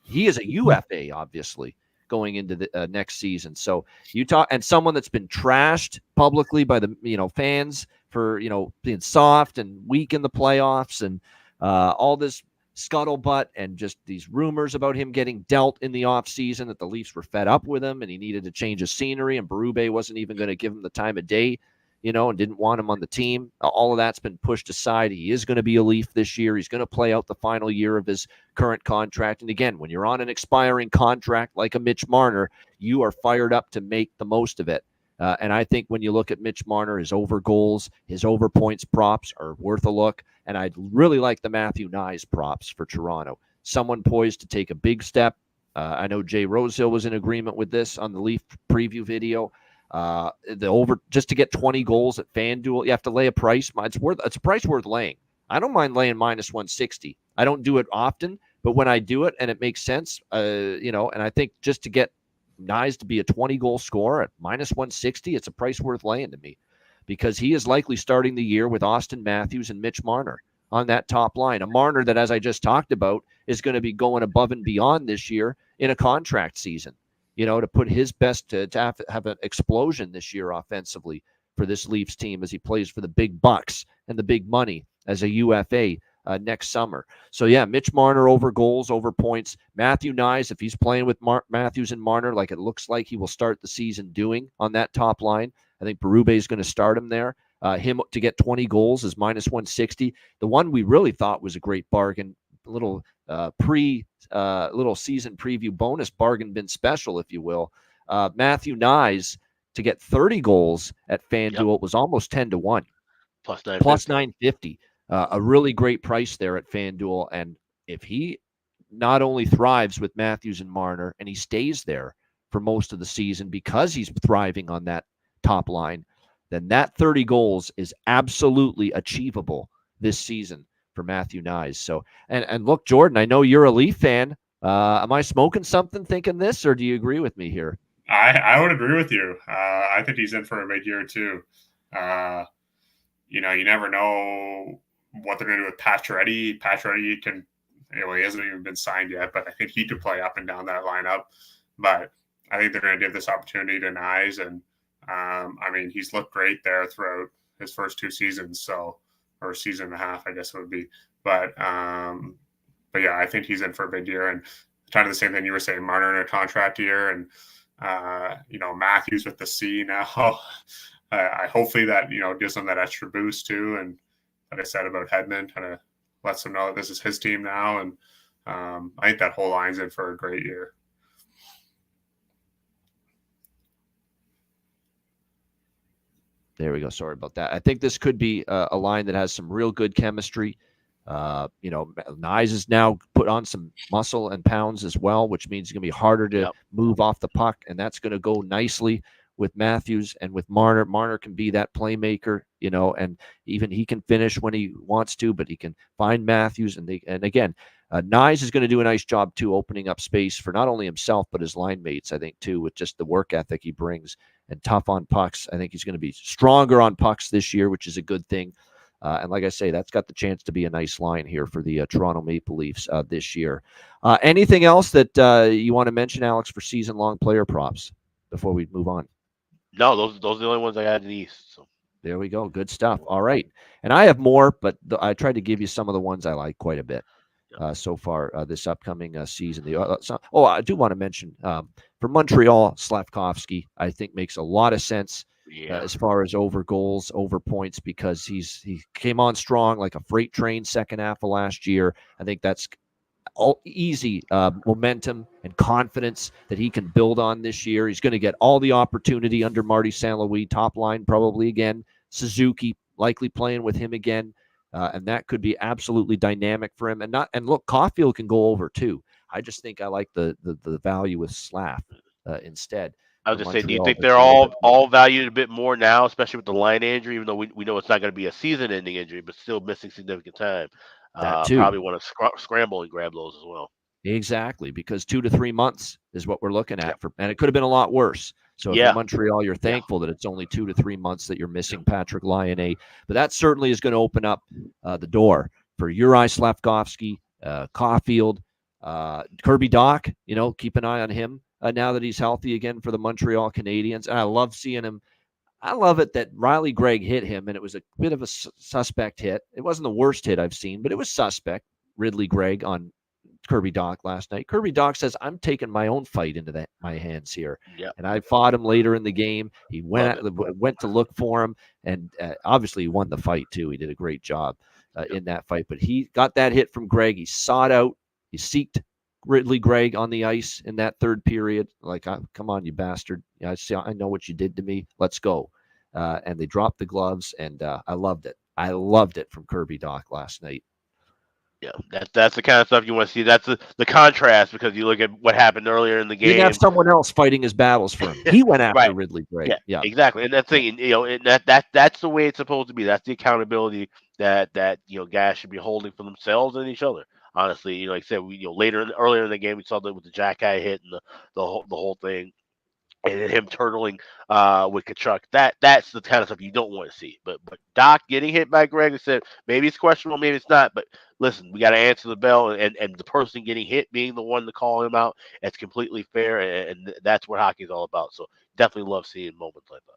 He is a UFA, obviously, going into the next season. So Utah, and someone that's been trashed publicly by the fans for being soft and weak in the playoffs and all this scuttlebutt and just these rumors about him getting dealt in the offseason, that the Leafs were fed up with him and he needed to change his scenery, and Berube wasn't even going to give him the time of day, and didn't want him on the team. All of that's been pushed aside. He is going to be a Leaf this year. He's going to play out the final year of his current contract. And again, when you're on an expiring contract like a Mitch Marner, you are fired up to make the most of it. And I think when you look at Mitch Marner, his over goals, his over points props are worth a look. And I'd really like the Matthew Knies props for Toronto. Someone poised to take a big step. I know Jay Rosehill was in agreement with this on the Leaf preview video. The over, just to get 20 goals at FanDuel, you have to lay a price. It's a price worth laying. I don't mind laying minus 160. I don't do it often, but when I do it and it makes sense, and I think just to get Knies to be a 20-goal scorer at minus 160, it's a price worth laying to me, because he is likely starting the year with Austin Matthews and Mitch Marner on that top line. A Marner that, as I just talked about, is going to be going above and beyond this year in a contract season, to put his best to have an explosion this year offensively for this Leafs team as he plays for the big bucks and the big money as a UFA next summer. So, yeah, Mitch Marner over goals, over points. Matthew Knies, if he's playing with Matthews and Marner like it looks like he will start the season doing on that top line, I think Berube is going to start him there. Him to get 20 goals is minus 160. The one we really thought was a great bargain, little season preview bonus bargain bin special, if you will. Matthew Nyes to get 30 goals at FanDuel was almost 10-1. Plus 950. Plus 950. A really great price there at FanDuel. And if he not only thrives with Matthews and Marner, and he stays there for most of the season because he's thriving on that top line, then that 30 goals is absolutely achievable this season for Matthew Nyes. So, and look, Jordan, I know you're a Leaf fan. Am I smoking something thinking this, or do you agree with me here? I would agree with you. I think he's in for a big year too. You never know what they're going to do with Pacioretty. Pacioretty can, he hasn't even been signed yet, but I think he could play up and down that lineup. But I think they're going to give this opportunity to Nyes, and he's looked great there throughout his first 2 seasons, or season and a half, I guess it would be. But yeah, I think he's in for a big year, and kind of the same thing you were saying, Marner in a contract year, and Matthews with the C now. I hopefully that gives them that extra boost too, and like I said about Hedman, kind of lets them know that this is his team now, and I think that whole line's in for a great year. There we go. Sorry about that. I think this could be a line that has some real good chemistry. Nyes is now put on some muscle and pounds as well, which means it's going to be harder to move off the puck, and that's going to go nicely with Matthews and with Marner. Marner can be that playmaker, and even he can finish when he wants to, but he can find Matthews. And again, Nyes is going to do a nice job too, opening up space for not only himself, but his line mates, I think, too, with just the work ethic he brings and tough on pucks. I think he's going to be stronger on pucks this year, which is a good thing. And like I say, that's got the chance to be a nice line here for the Toronto Maple Leafs this year. Anything else that you want to mention, Alex, for season-long player props before we move on? No, those are the only ones I got in the East. So. There we go. Good stuff. All right. And I have more, but I tried to give you some of the ones I like quite a bit so far this upcoming season. I do want to mention for Montreal, Slavkovsky, I think makes a lot of sense as far as over goals, over points, because he came on strong like a freight train second half of last year. I think that's all easy momentum and confidence that he can build on this year. He's going to get all the opportunity under Marty St. Louis, top line probably again. Suzuki likely playing with him again, and that could be absolutely dynamic for him. And look, Caulfield can go over too. I just think I like the value with Slav instead. I was just saying, do you think they're all valued a bit more now, especially with the line injury, even though we know it's not going to be a season-ending injury, but still missing significant time? Probably want to scramble and grab those as well. Exactly, because 2 to 3 months is what we're looking at, and it could have been a lot worse. So if you're Montreal, you're thankful that it's only 2 to 3 months that you're missing Patrick Laine. But that certainly is going to open up the door for Juraj Slavkovsky, Caulfield, Kirby Dach. Keep an eye on him now that he's healthy again for the Montreal Canadiens. And I love seeing him. I love it that Riley Gregg hit him, and it was a bit of a suspect hit. It wasn't the worst hit I've seen, but it was suspect. Ridley Gregg on Kirby Dach last night. Kirby Dach says, I'm taking my own fight into my hands here. Yep. And I fought him later in the game. He went to look for him, and obviously he won the fight too. He did a great job in that fight. But he got that hit from Gregg. He sought out, he seeked Ridley Gregg on the ice in that third period. Like, come on, you bastard. I know what you did to me. Let's go. And they dropped the gloves, and I loved it. I loved it from Kirby Dach last night. Yeah, that's the kind of stuff you want to see. That's the contrast, because you look at what happened earlier in the game. He have someone else fighting his battles for him. He went after Ridley Gregg. Yeah, exactly. And that's thing, and that's the way it's supposed to be. That's the accountability that guys should be holding for themselves and each other. Honestly, like I said, earlier in the game, we saw that with the Jack Guy hit and the whole thing. And then him turtling with Kachuk. That's the kind of stuff you don't want to see. But Doc getting hit by Gregg, I said, maybe it's questionable, maybe it's not. But listen, we got to answer the bell, and the person getting hit being the one to call him out, it's completely fair, and that's what hockey is all about. So definitely love seeing moments like that.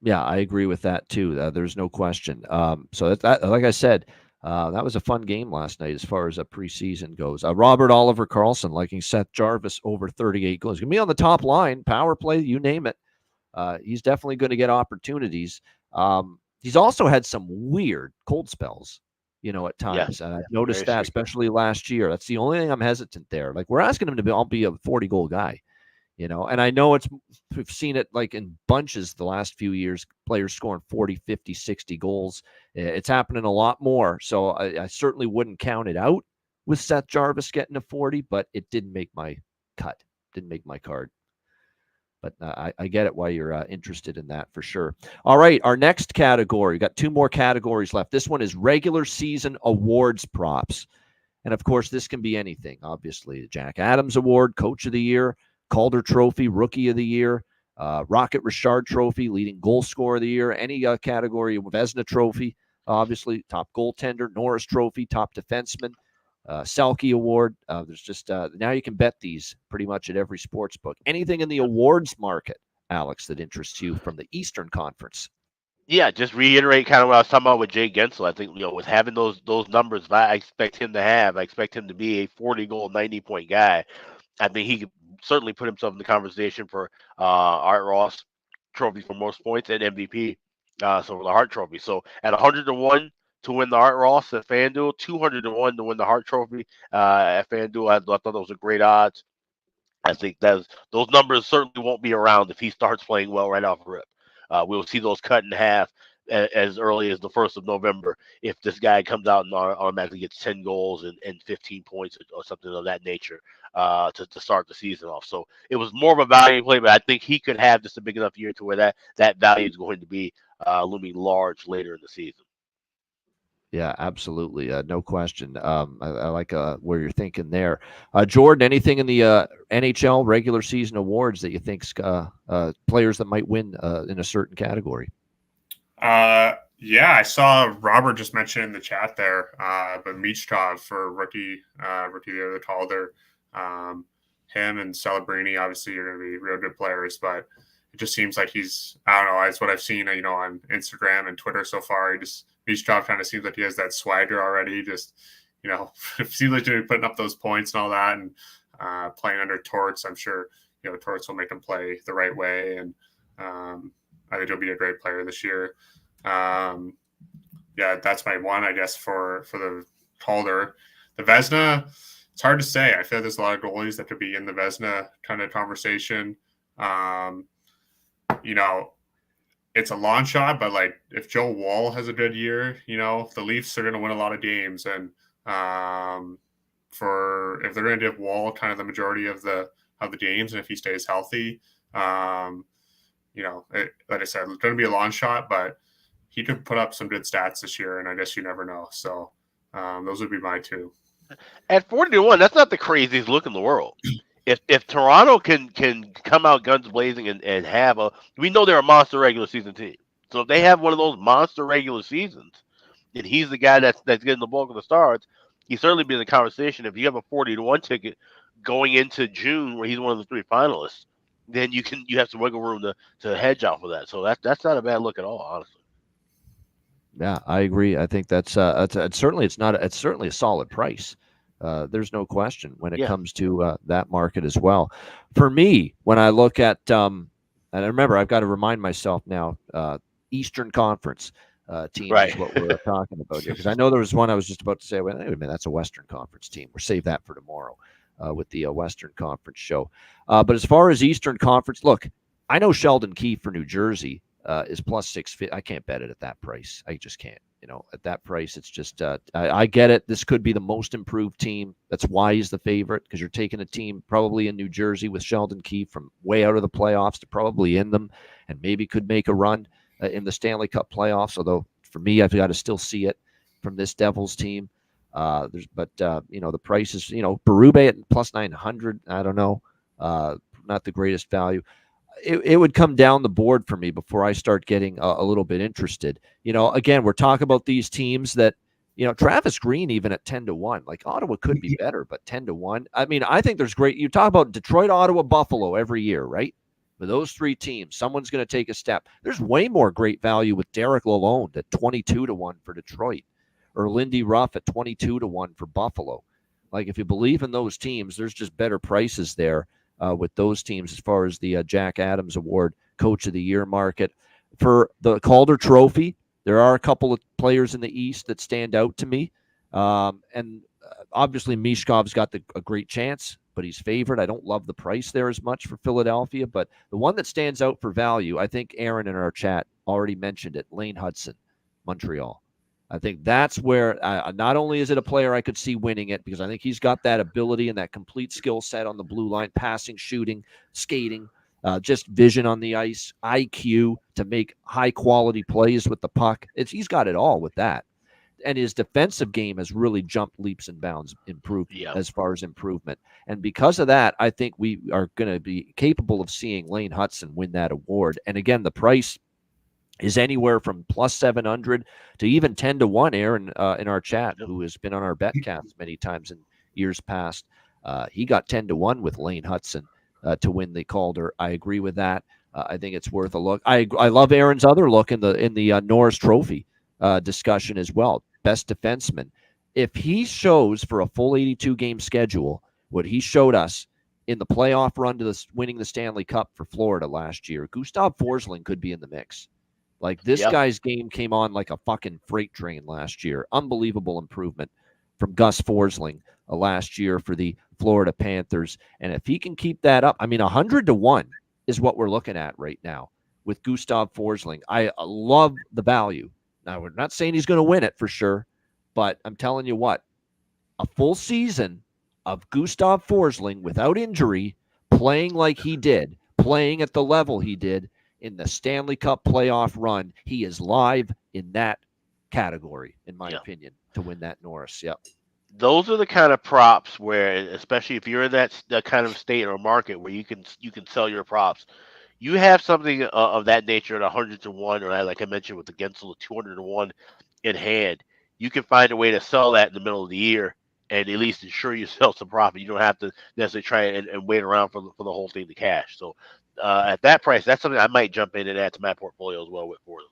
Yeah, I agree with that too. There's no question. So that like I said, that was a fun game last night as far as a preseason goes. Robert Oliver Carlson liking Seth Jarvis over 38 goals. He's going to be on the top line, power play, you name it. He's definitely going to get opportunities. He's also had some weird cold spells, at times. And I've noticed that, especially last year. That's the only thing I'm hesitant there. Like, we're asking him to be a 40-goal guy. And I know we've seen it like in bunches the last few years, players scoring 40, 50, 60 goals. It's happening a lot more. So I certainly wouldn't count it out with Seth Jarvis getting to 40, but it didn't make my cut, didn't make my card. But I get it why you're interested in that for sure. All right, our next category, we got 2 more categories left. This one is regular season awards props. And of course, this can be anything. Obviously, the Jack Adams Award, Coach of the Year, Calder Trophy, Rookie of the Year, Rocket Richard Trophy, Leading Goal Scorer of the Year, any category, Vezina Trophy, obviously, Top Goaltender, Norris Trophy, Top Defenseman, Selke Award. There's just now you can bet these pretty much at every sports book. Anything in the awards market, Alex, that interests you from the Eastern Conference? Yeah, just reiterate kind of what I was talking about with Jay Gensel. I think, with having those numbers I expect him to have, I expect him to be a 40-goal, 90-point guy. I think he could certainly put himself in the conversation for Art Ross Trophy for most points and MVP. So the Hart Trophy. So at 100-1 to win the Art Ross at FanDuel, 200-1 to win the Hart Trophy at FanDuel. I thought those were great odds. I think those numbers certainly won't be around if he starts playing well right off the rip. We'll see those cut in half as early as the 1st of November if this guy comes out and automatically gets 10 goals and 15 points or something of that nature to start the season off. So it was more of a value play, but I think he could have just a big enough year to where that value is going to be looming large later in the season. Yeah, absolutely. No question. I like where you're thinking there. Jordan, anything in the NHL regular season awards that you think players that might win in a certain category? Yeah, I saw Robert just mention in the chat there, but Michkov for rookie of the year, the Calder. Him and Celebrini obviously are going to be real good players, but it just seems like he's, I don't know, it's what I've seen, on Instagram and Twitter so far. Michkov kind of seems like he has that swagger already. Just, it seems like he's putting up those points and all that, and playing under Torts. I'm sure, Torts will make him play the right way, and I think he'll be a great player this year. Yeah, that's my one, I guess, for the Calder. The Vezina, it's hard to say. I feel like there's a lot of goalies that could be in the Vezina kind of conversation. It's a long shot, but like if Joe Wall has a good year, the Leafs are going to win a lot of games, and if they're going to give Wall kind of the majority of the games, and if he stays healthy, like I said, it's going to be a long shot, but he could put up some good stats this year, and I guess you never know. So those would be my 2. At 40-1, that's not the craziest look in the world. If Toronto can come out guns blazing and have we know they're a monster regular season team. So if they have one of those monster regular seasons, and he's the guy that's getting the bulk of the starts, he'd certainly be in the conversation. If you have a 40-1 ticket going into June where he's one of the 3 finalists, then you have some wiggle room to hedge off of that. So that's not a bad look at all, honestly. Yeah, I agree. I think that's certainly a solid price. There's no question when it comes to that market as well. For me, when I look at, and I remember I've got to remind myself now, Eastern Conference teams is what we're talking about here, because I know there was one I was just about to say, well, wait a minute, that's a Western Conference team. We'll save that for tomorrow with the Western Conference show. But as far as Eastern Conference, look, I know Sheldon Keefe for New Jersey is plus 650. I can't bet it at that price. I just can't. At that price, it's just I get it. This could be the most improved team. That's why he's the favorite, because you're taking a team probably in New Jersey with Sheldon Keefe from way out of the playoffs to probably in them, and maybe could make a run in the Stanley Cup playoffs. Although for me, I've got to still see it from this Devils team. The price is Berube at plus 900. I don't know, not the greatest value. It would come down the board for me before I start getting a little bit interested. Again, we're talking about these teams that, Travis Green, even at 10-1, like Ottawa could be better, but 10-1. I mean, I think there's great. You talk about Detroit, Ottawa, Buffalo every year, right? For those 3 teams, someone's going to take a step. There's way more great value with Derek Lalonde at 22-1 for Detroit, or Lindy Ruff at 22-1 for Buffalo. Like, if you believe in those teams, there's just better prices there. With those teams as far as the Jack Adams Award Coach of the Year market. For the Calder Trophy, there are a couple of players in the East that stand out to me. And obviously Mishkov's got a great chance but he's favored. I don't love the price there as much for Philadelphia, but the one that stands out for value, I think Aaron in our chat already mentioned it, Lane Hudson, Montreal. I think that's where not only is it a player I could see winning it, because I think he's got that ability and that complete skill set on the blue line, passing, shooting, skating, just vision on the ice, IQ to make high-quality plays with the puck. He's got it all with that. And his defensive game has really jumped leaps and bounds, improved as far as improvement. And because of that, I think we are going to be capable of seeing Lane Hudson win that award. And again, the price is anywhere from plus 700 to even 10 to 1, Aaron, in our chat, who has been on our betcast many times in years past. He got 10 to 1 with Lane Hudson to win the Calder. I agree with that. I think it's worth a look. I love Aaron's other look in the Norris Trophy discussion as well. Best defenseman. If he shows for a full 82 game schedule what he showed us in the playoff run to winning the Stanley Cup for Florida last year, Gustav Forsling could be in the mix. Like, this guy's game came on like a fucking freight train last year. Unbelievable improvement from Gus Forsling last year for the Florida Panthers. And if he can keep that up, I mean, 100 to 1 is what we're looking at right now with Gustav Forsling. I love the value. Now, we're not saying he's going to win it for sure, but I'm telling you what, a full season of Gustav Forsling without injury, playing like he did, playing at the level he did in the Stanley Cup playoff run, he is live in that category, in my opinion, to win that Norris. Yep. Those are the kind of props where, especially if you're in that kind of state or market where you can sell your props, you have something of that nature at 100 to 1, or like I mentioned with the Gensel, 200 to 1 in hand. You can find a way to sell that in the middle of the year and at least ensure yourself some profit. You don't have to necessarily try and wait around for the whole thing to cash. So at that price, that's something I might jump in and add to my portfolio as well with Forsling.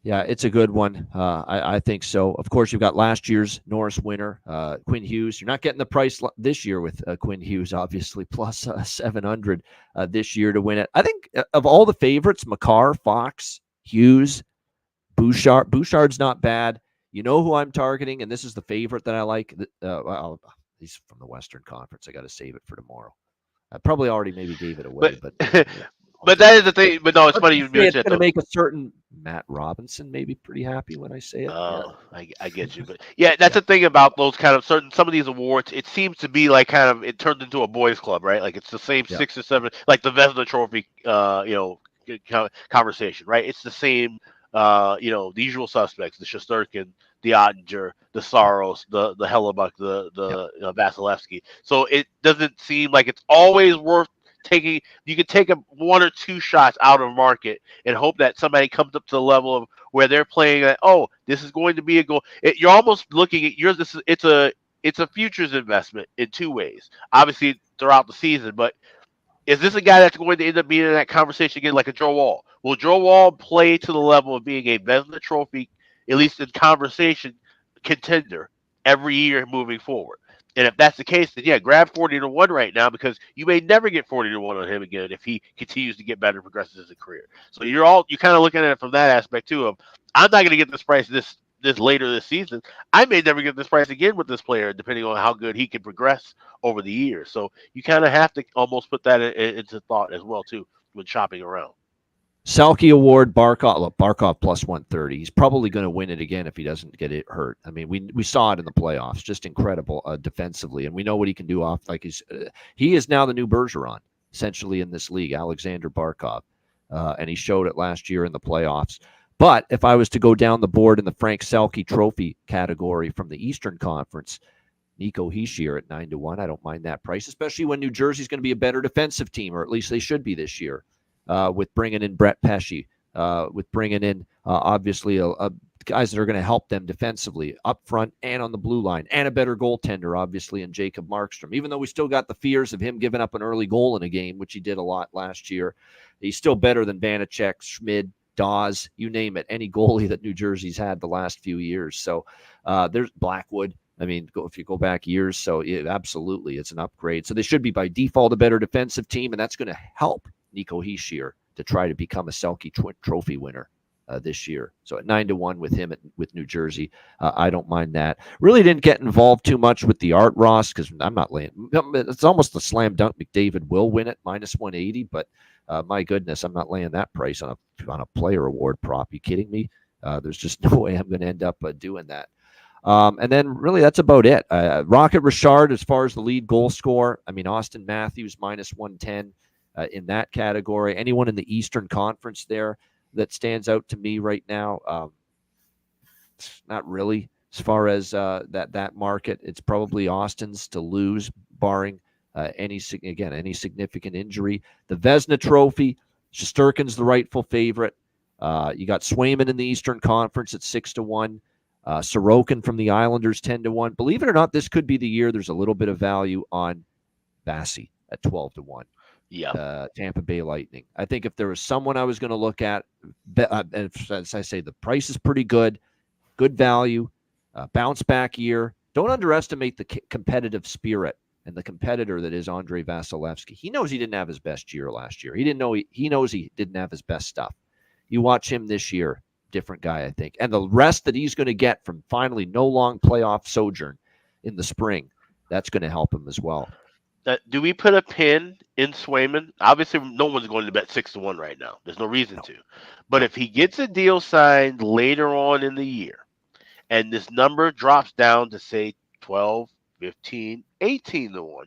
Yeah, it's a good one. I think so. Of course, you've got last year's Norris winner, Quinn Hughes. You're not getting the price this year with Quinn Hughes, obviously, plus 700 this year to win it. I think of all the favorites, Makar, Fox, Hughes, Bouchard. Bouchard's not bad. You know who I'm targeting, and this is the favorite that I like. He's from the Western Conference. I got to save it for tomorrow. I probably already maybe gave it away, but but that is the thing. But no, it's funny you mentioned it's going to make a certain Matt Robinson maybe pretty happy when I say it. I get you, but that's the thing about those kind of some of these awards. It seems to be like kind of it turned into a boys' club, right? Like it's the same 6 or 7, like the Vezina Trophy, conversation, right? It's the same. The usual suspects, the Shesterkin, the Ottinger, the Saros, the Hellebuck, the Vasilevsky. So it doesn't seem like it's always worth taking. You can take 1 or 2 shots out of market and hope that somebody comes up to the level of where they're playing that, this is going to be a goal. You're almost looking at it's a futures investment in 2 ways. Obviously throughout the season, but is this a guy that's going to end up being in that conversation again, like a Joe Wall? Will Joe Wall play to the level of being a Vezina Trophy, at least in conversation, contender every year moving forward? And if that's the case, then grab 40 to 1 right now, because you may never get 40 to 1 on him again if he continues to get better and progresses as a career. So you're kind of looking at it from that aspect too. Of I'm not going to get this price this later this season. I may never get this price again with this player, depending on how good he can progress over the years. So you kind of have to almost put that into thought as well too when shopping around. Selke Award, Barkov plus 130. He's probably going to win it again if he doesn't get it hurt. I mean, we saw it in the playoffs, just incredible defensively, and we know what he can do off. Like he is now the new Bergeron, essentially, in this league, Alexander Barkov, and he showed it last year in the playoffs. But if I was to go down the board in the Frank Selke Trophy category from the Eastern Conference, Nico Hischier at 9 to 1. I don't mind that price, especially when New Jersey's going to be a better defensive team, or at least they should be this year. With bringing in Brett Pesce, with bringing in, obviously, guys that are going to help them defensively up front and on the blue line, and a better goaltender, obviously, in Jacob Markstrom. Even though we still got the fears of him giving up an early goal in a game, which he did a lot last year, he's still better than Vanacek, Schmid, Dawes, you name it, any goalie that New Jersey's had the last few years. So there's Blackwood. I mean, if you go back years, so absolutely, it's an upgrade. So they should be by default a better defensive team, and that's going to help Nico Hischier to try to become a Selke Trophy winner this year. So at 9-1 with him with New Jersey, I don't mind that. Really didn't get involved too much with the Art Ross because I'm not laying. It's almost a slam dunk. McDavid will win it -180, but my goodness, I'm not laying that price on a player award prop. You kidding me? There's just no way I'm going to end up doing that. And then really that's about it. Rocket Richard, as far as the lead goal scorer, I mean, Austin Matthews -110 in that category. Anyone in the Eastern Conference there that stands out to me right now? Not really. As far as that market, it's probably Austin's to lose, barring any significant injury. The Vezina Trophy, Shesterkin's the rightful favorite. You got Swayman in the Eastern Conference at 6-1. Sorokin from the Islanders 10-1. Believe it or not, this could be the year there's a little bit of value on Bassey at 12-1. Yeah. Tampa Bay Lightning. I think if there was someone I was going to look at, as I say, the price is pretty good value, bounce back year. Don't underestimate the competitive spirit and the competitor that is Andrei Vasilevsky. He knows he didn't have his best year last year. He knows he didn't have his best stuff. You watch him this year, different guy, I think. And the rest that he's going to get from finally no long playoff sojourn in the spring, that's going to help him as well. Do we put a pin in Swayman? Obviously, no one's going to bet 6-1 right now. There's no reason to. But if he gets a deal signed later on in the year, and this number drops down to, say, 12, 15, 18-1,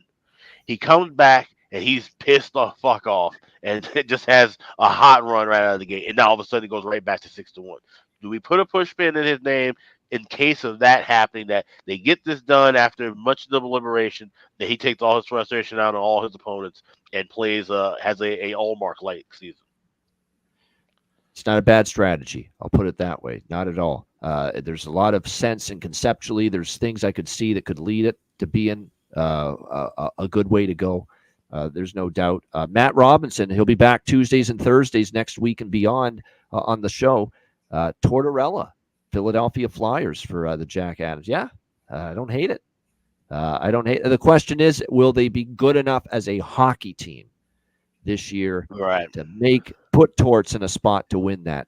he comes back and he's pissed the fuck off and it just has a hot run right out of the gate. And now all of a sudden it goes right back to 6-1. Do we put a push pin in his name in case of that happening, that they get this done after much deliberation, that he takes all his frustration out on all his opponents and plays has a Allmark-like season? It's not a bad strategy. I'll put it that way. Not at all. There's a lot of sense, and conceptually there's things I could see that could lead it to being a good way to go. There's no doubt. Matt Robinson, he'll be back Tuesdays and Thursdays next week and beyond on the show. Tortorella, Philadelphia Flyers for the Jack Adams. Yeah, I don't hate it. I don't hate it. The question is, will they be good enough as a hockey team this year to put Torts in a spot to win that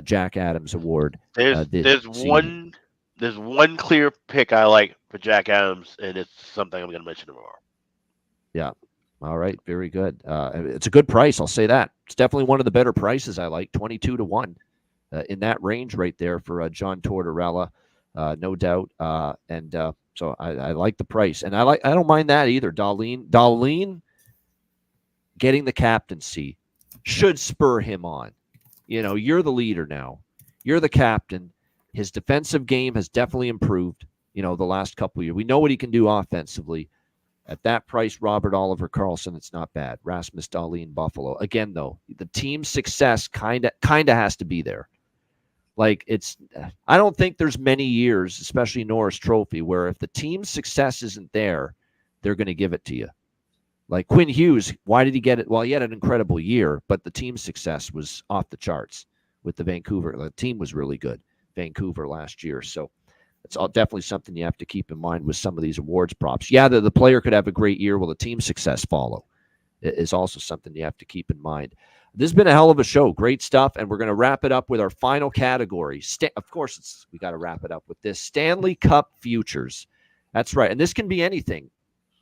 Jack Adams award? There's one clear pick I like for Jack Adams, and it's something I'm going to mention tomorrow. Yeah. All right. Very good. It's a good price. I'll say that. It's definitely one of the better prices I like. 22-1 in that range right there for John Tortorella, no doubt. So I like the price, and I don't mind that either. Dahlin getting the captaincy should spur him on. You're the leader now. You're the captain. His defensive game has definitely improved, the last couple of years. We know what he can do offensively. At that price, Robert Oliver Karlsson, it's not bad. Rasmus Dahlin, Buffalo. Again, though, the team's success kind of has to be there. I don't think there's many years, especially Norris Trophy, where if the team's success isn't there, they're going to give it to you. Like Quinn Hughes, why did he get it? Well, he had an incredible year, but the team's success was off the charts with the Vancouver. The team was really good, Vancouver last year. So it's definitely something you have to keep in mind with some of these awards props. Yeah, the player could have a great year. Will the team success follow? It is also something you have to keep in mind. This has been a hell of a show. Great stuff. And we're going to wrap it up with our final category. Of course, we got to wrap it up with this. Stanley Cup futures. That's right. And this can be anything.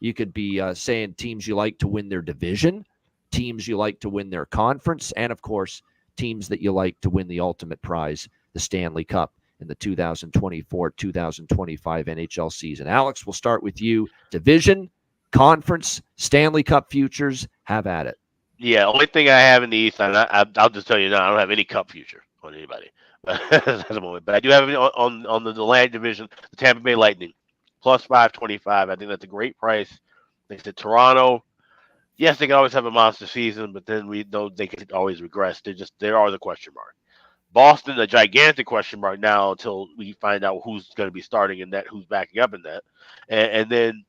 You could be saying teams you like to win their division, teams you like to win their conference, and, of course, teams that you like to win the ultimate prize, the Stanley Cup, in the 2024-2025 NHL season. Alex, we'll start with you. Division, conference, Stanley Cup futures, have at it. Yeah, only thing I have in the East, and I'll just tell you now, I don't have any Cup future on anybody at the moment. But I do have it on the Atlantic Division, the Tampa Bay Lightning, plus 525. I think that's a great price. They said Toronto, yes, they can always have a monster season, but then we know they can always regress. They're always a question mark. Boston, a gigantic question mark now until we find out who's going to be starting in that, who's backing up in that. And then,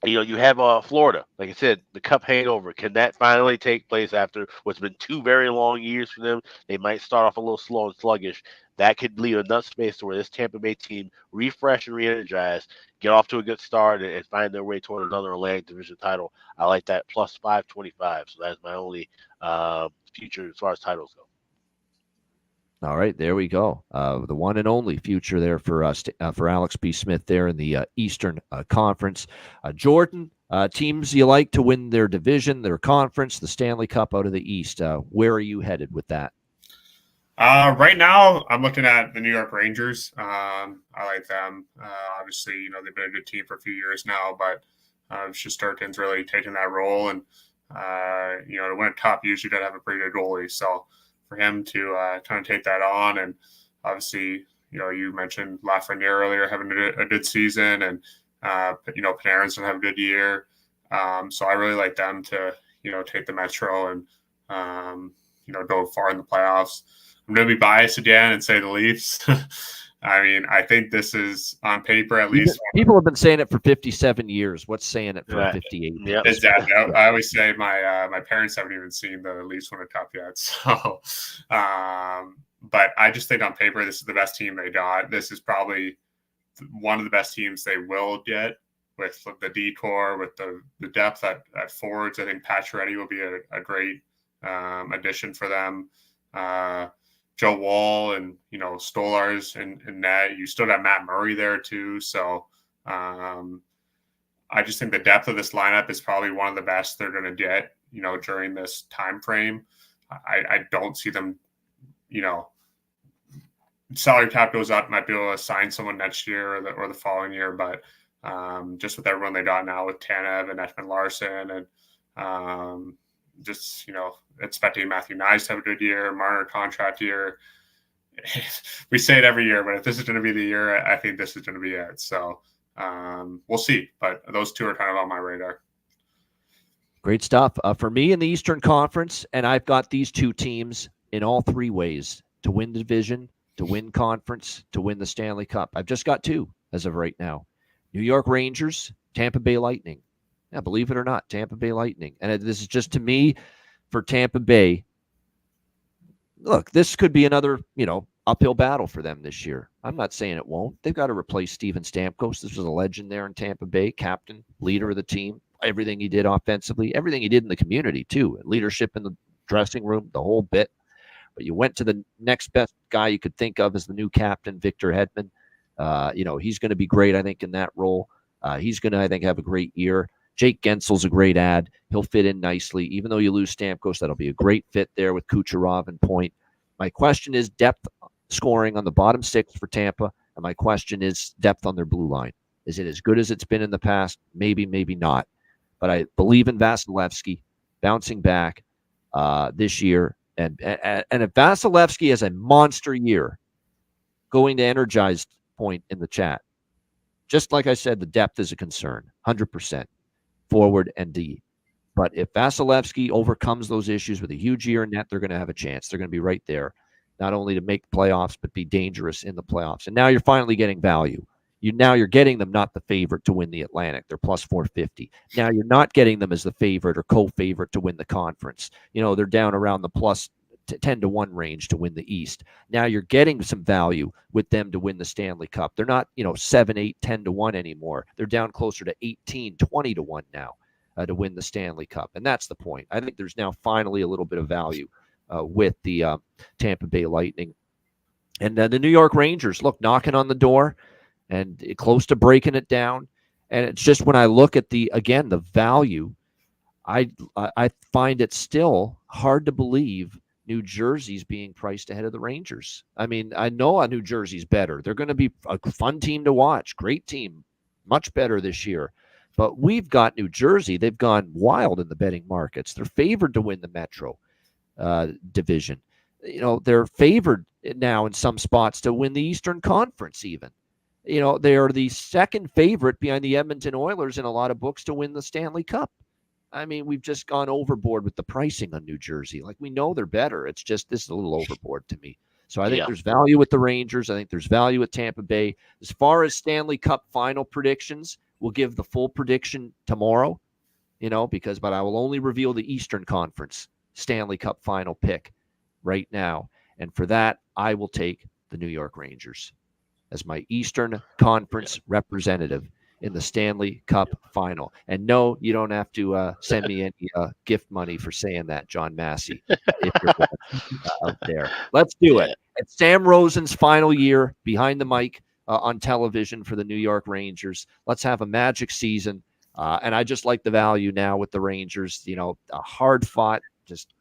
you have Florida. Like I said, the Cup hangover. Can that finally take place after what's been 2 very long years for them? They might start off a little slow and sluggish. That could leave enough space to where this Tampa Bay team refresh and re-energize, get off to a good start, and find their way toward another Atlantic Division title. I like that plus 525. So that's my only future as far as titles go. All right, there we go. The one and only future there for Alex B. Smith there in the Eastern Conference. Jordan, teams you like to win their division, their conference, the Stanley Cup out of the East. Where are you headed with that? Right now, I'm looking at the New York Rangers. I like them. Obviously, they've been a good team for a few years now, but Shesterkin's really taken that role. And, to win a cup, you usually got to have a pretty good goalie. So for him to kind of take that on, and obviously, you mentioned Lafreniere earlier having a good season, and, Panarin's going to have a good year. So I really like them to, take the Metro and, go far in the playoffs. I'm going to be biased again and say the Leafs. I mean, I think this is on paper at least. People have been saying it for 57 years. What's saying it for 58? Yep. Exactly. I always say my parents haven't even seen the Leafs win a cup yet. So, but I just think on paper, this is the best team they got. This is probably one of the best teams they will get with the D-core, with the depth at forwards. I think Pacioretty will be a great addition for them. Joe Wall and Stolarz and net. You still got Matt Murray there too. So I just think the depth of this lineup is probably one of the best they're going to get. During this time frame, I don't see them. Salary cap goes up, might be able to sign someone next year or the following year, but just with everyone they got now with Tanev and Ekman Larson and just expecting Matthew Nyes to have a good year, Marner contract year. We say it every year, but if this is going to be the year, I think this is going to be it. So we'll see. But those two are kind of on my radar. Great stuff. For me in the Eastern Conference, and I've got these two teams in all three ways to win the division, to win conference, to win the Stanley Cup. I've just got two as of right now. New York Rangers, Tampa Bay Lightning. Yeah, believe it or not, Tampa Bay Lightning. And this is just, to me, for Tampa Bay, look, this could be another, uphill battle for them this year. I'm not saying it won't. They've got to replace Steven Stamkos. This was a legend there in Tampa Bay, captain, leader of the team, everything he did offensively, everything he did in the community too, leadership in the dressing room, the whole bit. But you went to the next best guy you could think of as the new captain, Victor Hedman. He's going to be great, I think, in that role. He's going to, I think, have a great year. Jake Gensel's a great ad. He'll fit in nicely. Even though you lose Stamkos, that'll be a great fit there with Kucherov and Point. My question is depth scoring on the bottom six for Tampa, and my question is depth on their blue line. Is it as good as it's been in the past? Maybe, maybe not. But I believe in Vasilevsky bouncing back this year. And if Vasilevsky has a monster year, going to energized Point in the chat, just like I said, the depth is a concern, 100%. Forward and D. But if Vasilevsky overcomes those issues with a huge year in net, they're going to have a chance. They're going to be right there, not only to make playoffs, but be dangerous in the playoffs. And now you're finally getting value. You're getting them not the favorite to win the Atlantic. They're plus 450. Now you're not getting them as the favorite or co-favorite to win the conference. They're down around the plus 10-1 range to win the East. Now you're getting some value with them to win the Stanley Cup. They're not, 7, 8, 10-1 anymore. They're down closer to 18, 20-1 now to win the Stanley Cup. And that's the point. I think there's now finally a little bit of value with the Tampa Bay Lightning. And the New York Rangers, look, knocking on the door and close to breaking it down. And it's just when I look at the value, I find it still hard to believe New Jersey's being priced ahead of the Rangers. I mean, I know New Jersey's better. They're going to be a fun team to watch. Great team. Much better this year. But we've got New Jersey. They've gone wild in the betting markets. They're favored to win the Metro division. They're favored now in some spots to win the Eastern Conference even. They are the second favorite behind the Edmonton Oilers in a lot of books to win the Stanley Cup. I mean, we've just gone overboard with the pricing on New Jersey. Like, we know they're better. It's just this is a little overboard to me. So I think there's value with the Rangers. I think there's value with Tampa Bay. As far as Stanley Cup final predictions, we'll give the full prediction tomorrow, but I will only reveal the Eastern Conference Stanley Cup final pick right now. And for that, I will take the New York Rangers as my Eastern Conference representative in the Stanley Cup final. And no, you don't have to send me any gift money for saying that, John Massey, if you're out there. Let's do it. It's Sam Rosen's final year behind the mic on television for the New York Rangers. Let's have a magic season. And I just like the value now with the Rangers. You know, a hard fought, just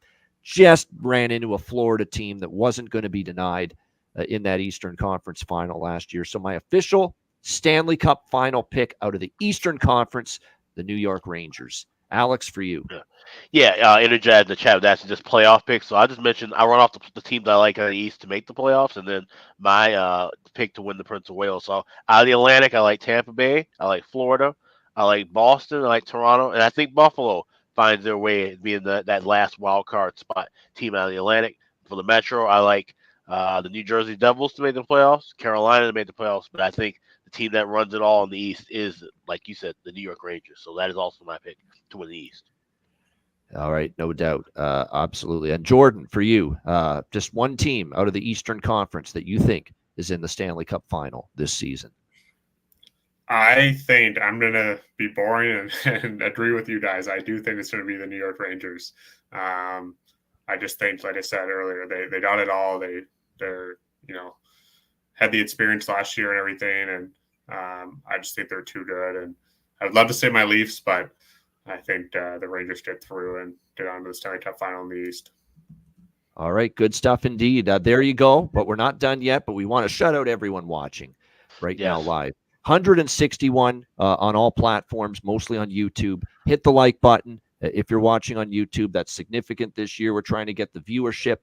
ran into a Florida team that wasn't going to be denied in that Eastern Conference final last year. So my official Stanley Cup final pick out of the Eastern Conference, the New York Rangers. Alex, for you. Yeah, Energize the chat. That's just playoff picks. So I just mentioned I run off the teams I like in the East to make the playoffs, and then my pick to win the Prince of Wales. So out of the Atlantic, I like Tampa Bay, I like Florida, I like Boston, I like Toronto, and I think Buffalo finds their way being that last wild card spot team out of the Atlantic. For the Metro, I like the New Jersey Devils to make the playoffs, Carolina to make the playoffs, but I think the team that runs it all in the East is, like you said, the New York Rangers. So that is also my pick to win the East. All right, no doubt. Absolutely. And Jordan, for you, just one team out of the Eastern Conference that you think is in the Stanley Cup final this season. I think I'm going to be boring and agree with you guys. I do think it's going to be the New York Rangers. I just think, like I said earlier, they got it all. They're had the experience last year and everything, and I just think they're too good. And I'd love to say my Leafs, but I think the Rangers get through and get on to the Stanley Cup final in the East. All right, good stuff indeed. There you go. But we're not done yet, but we want to shout out everyone watching now live. 161 on all platforms, mostly on YouTube. Hit the like button. If you're watching on YouTube, that's significant this year. We're trying to get the viewership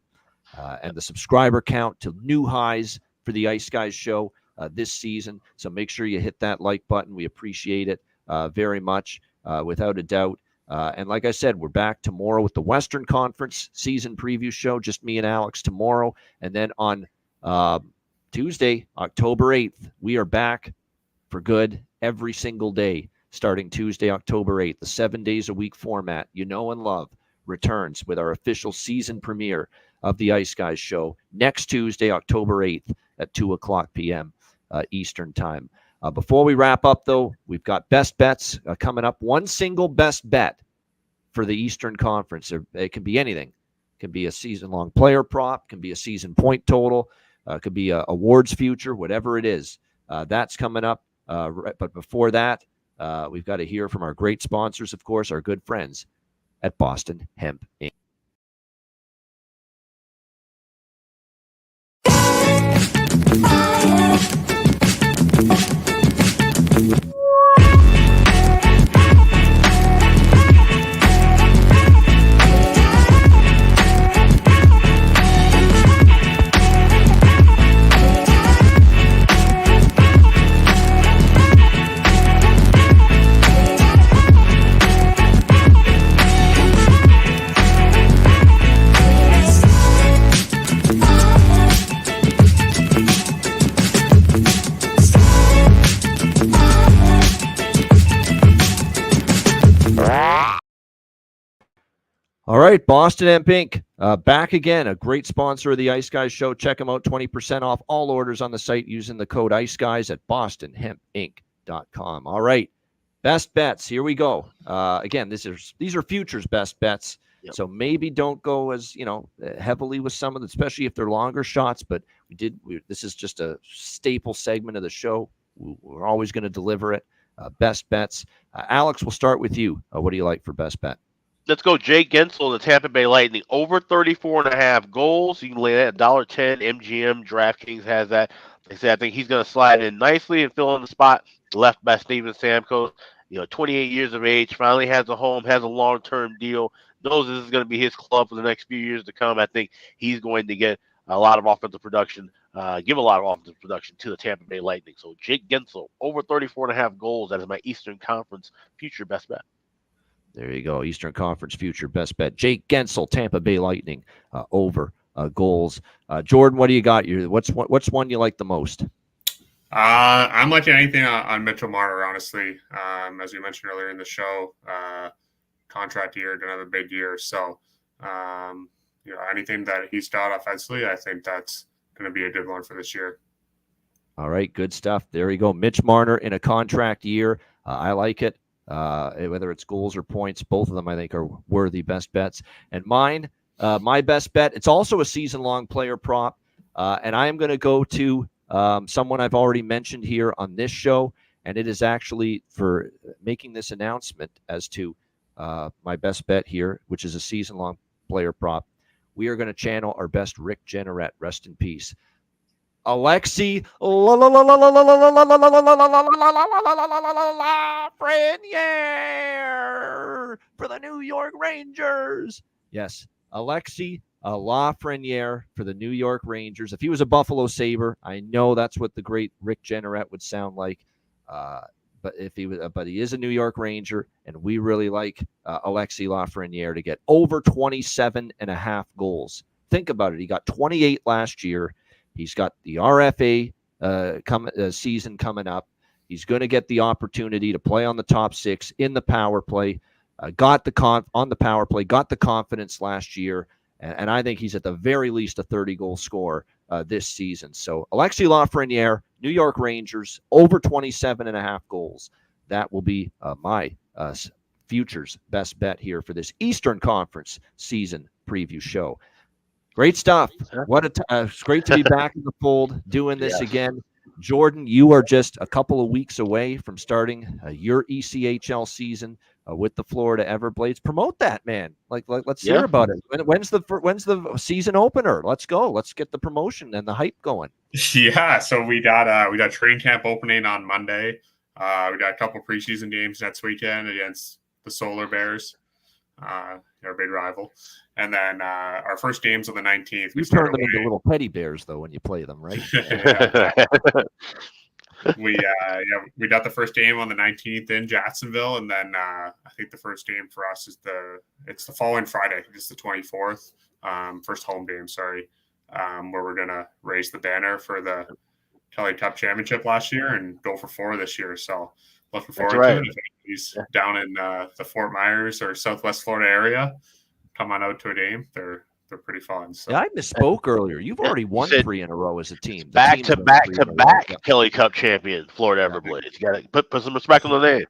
and the subscriber count to new highs for the Ice Guys show this season. So make sure you hit that like button. We appreciate it very much, without a doubt. And like I said, we're back tomorrow with the Western Conference season preview show, just me and Alex tomorrow. And then on Tuesday, October 8th, we are back for good every single day, starting Tuesday, October 8th. The 7 days a week format you know and love returns with our official season premiere of the Ice Guys show next Tuesday, October 8th at 2:00 p.m. Eastern time. Before we wrap up, though, we've got best bets coming up. One single best bet for the Eastern Conference. It can be anything. It can be a season-long player prop, can be a season point total, could be a awards future, whatever it is. That's coming up. But before that, we've got to hear from our great sponsors, of course, our good friends at Boston Hemp Inc. All right, Boston Hemp Inc. Back again, a great sponsor of the Ice Guys show. Check them out, 20% off all orders on the site using the code IceGuys at bostonhempinc.com. All right, best bets. Here we go. Again, these are futures best bets. Yep. So maybe don't go as heavily with some of them, especially if they're longer shots. But this is just a staple segment of the show. We're always going to deliver it. Best bets. Alex, we'll start with you. What do you like for best bet? Let's go Jake Gensel, the Tampa Bay Lightning, over 34.5 goals. You can lay that at $1.10. MGM DraftKings has that. They say I think he's going to slide in nicely and fill in the spot left by Steven Stamkos. 28 years of age, finally has a home, has a long-term deal. Knows this is going to be his club for the next few years to come. I think he's going to get a lot of offensive production, give a lot of offensive production to the Tampa Bay Lightning. So Jake Gensel, over 34.5 goals. That is my Eastern Conference future best bet. There you go. Eastern Conference future best bet. Jake Gensel, Tampa Bay Lightning, over goals. Jordan, what do you got? What's one you like the most? I'm liking anything on Mitchell Marner, honestly. As we mentioned earlier in the show, contract year, gonna have a big year. So, anything that he's got offensively, I think that's going to be a good one for this year. All right, good stuff. There you go. Mitch Marner in a contract year. I like it. Whether it's goals or points, both of them I think are worthy best bets. And mine, my best bet, it's also a season-long player prop. And I am going to go to someone I've already mentioned here on this show, and it is actually for making this announcement as to my best bet here, which is a season-long player prop. We are going to channel our best Rick Jenneret, rest in peace. Alexi Lafreniere for the New York Rangers. Yes, Alexi Lafreniere for the New York Rangers. If he was a Buffalo Sabre, I know that's what the great Rick Jenneret would sound like. But he is a New York Ranger, and we really like Alexi Lafreniere to get over 27.5 goals. Think about it. He got 28 last year. He's got the RFA season coming up. He's going to get the opportunity to play on the top six in the power play. Got the confidence last year, and I think he's at the very least a 30-goal scorer this season. So Alexi Lafreniere, New York Rangers, over 27.5 goals. That will be my futures best bet here for this Eastern Conference season preview show. Great stuff. It's great to be back in the fold doing this again. Jordan, you are just a couple of weeks away from starting your ECHL season with the Florida Everblades. Promote that, man. Let's hear about it. When's the season opener? Let's go. Let's get the promotion and the hype going. Yeah, so we got training camp opening on Monday. We got a couple preseason games next weekend against the Solar Bears, our big rival. And then our first game's on the 19th. You turn them into little teddy bears, though, when you play them, right? We got the first game on the 19th in Jacksonville, and then I think the first game for us is the following Friday, it's the 24th, first home game, where we're gonna raise the banner for the Kelly Cup Championship last year and go for 4 this year. So looking forward to it. If anybody's down in the Fort Myers or Southwest Florida area, come on out to a game. They're pretty fun. So. Yeah, I misspoke earlier. You've already won 3 in a row as a team. Back to back Kelly Cup champion, Florida Everblades. You got to put some respect on the name.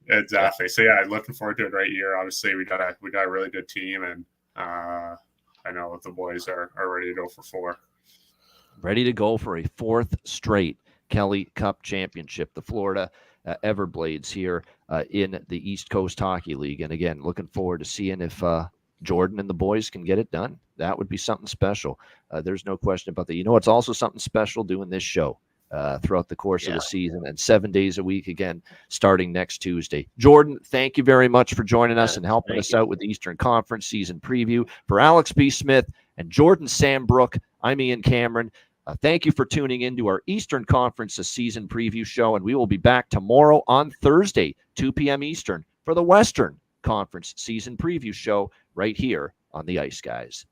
Exactly. So looking forward to a great year. Obviously, we got a really good team, and I know the boys are ready to go for 4. Ready to go for a 4th straight Kelly Cup championship. The Florida Everblades here in the East Coast Hockey League. And again, looking forward to seeing if Jordan and the boys can get it done. That would be something special. There's no question about that. You know, it's also something special doing this show throughout the course of the season and 7 days a week, again, starting next Tuesday. Jordan, thank you very much for joining us and helping us out with the Eastern Conference season preview. For Alex B. Smith and Jordan Sambrook, I'm Ian Cameron. Thank you for tuning in to our Eastern Conference season preview show, and we will be back tomorrow on Thursday, 2 p.m. Eastern, for the Western Conference season preview show right here on the Ice Guys.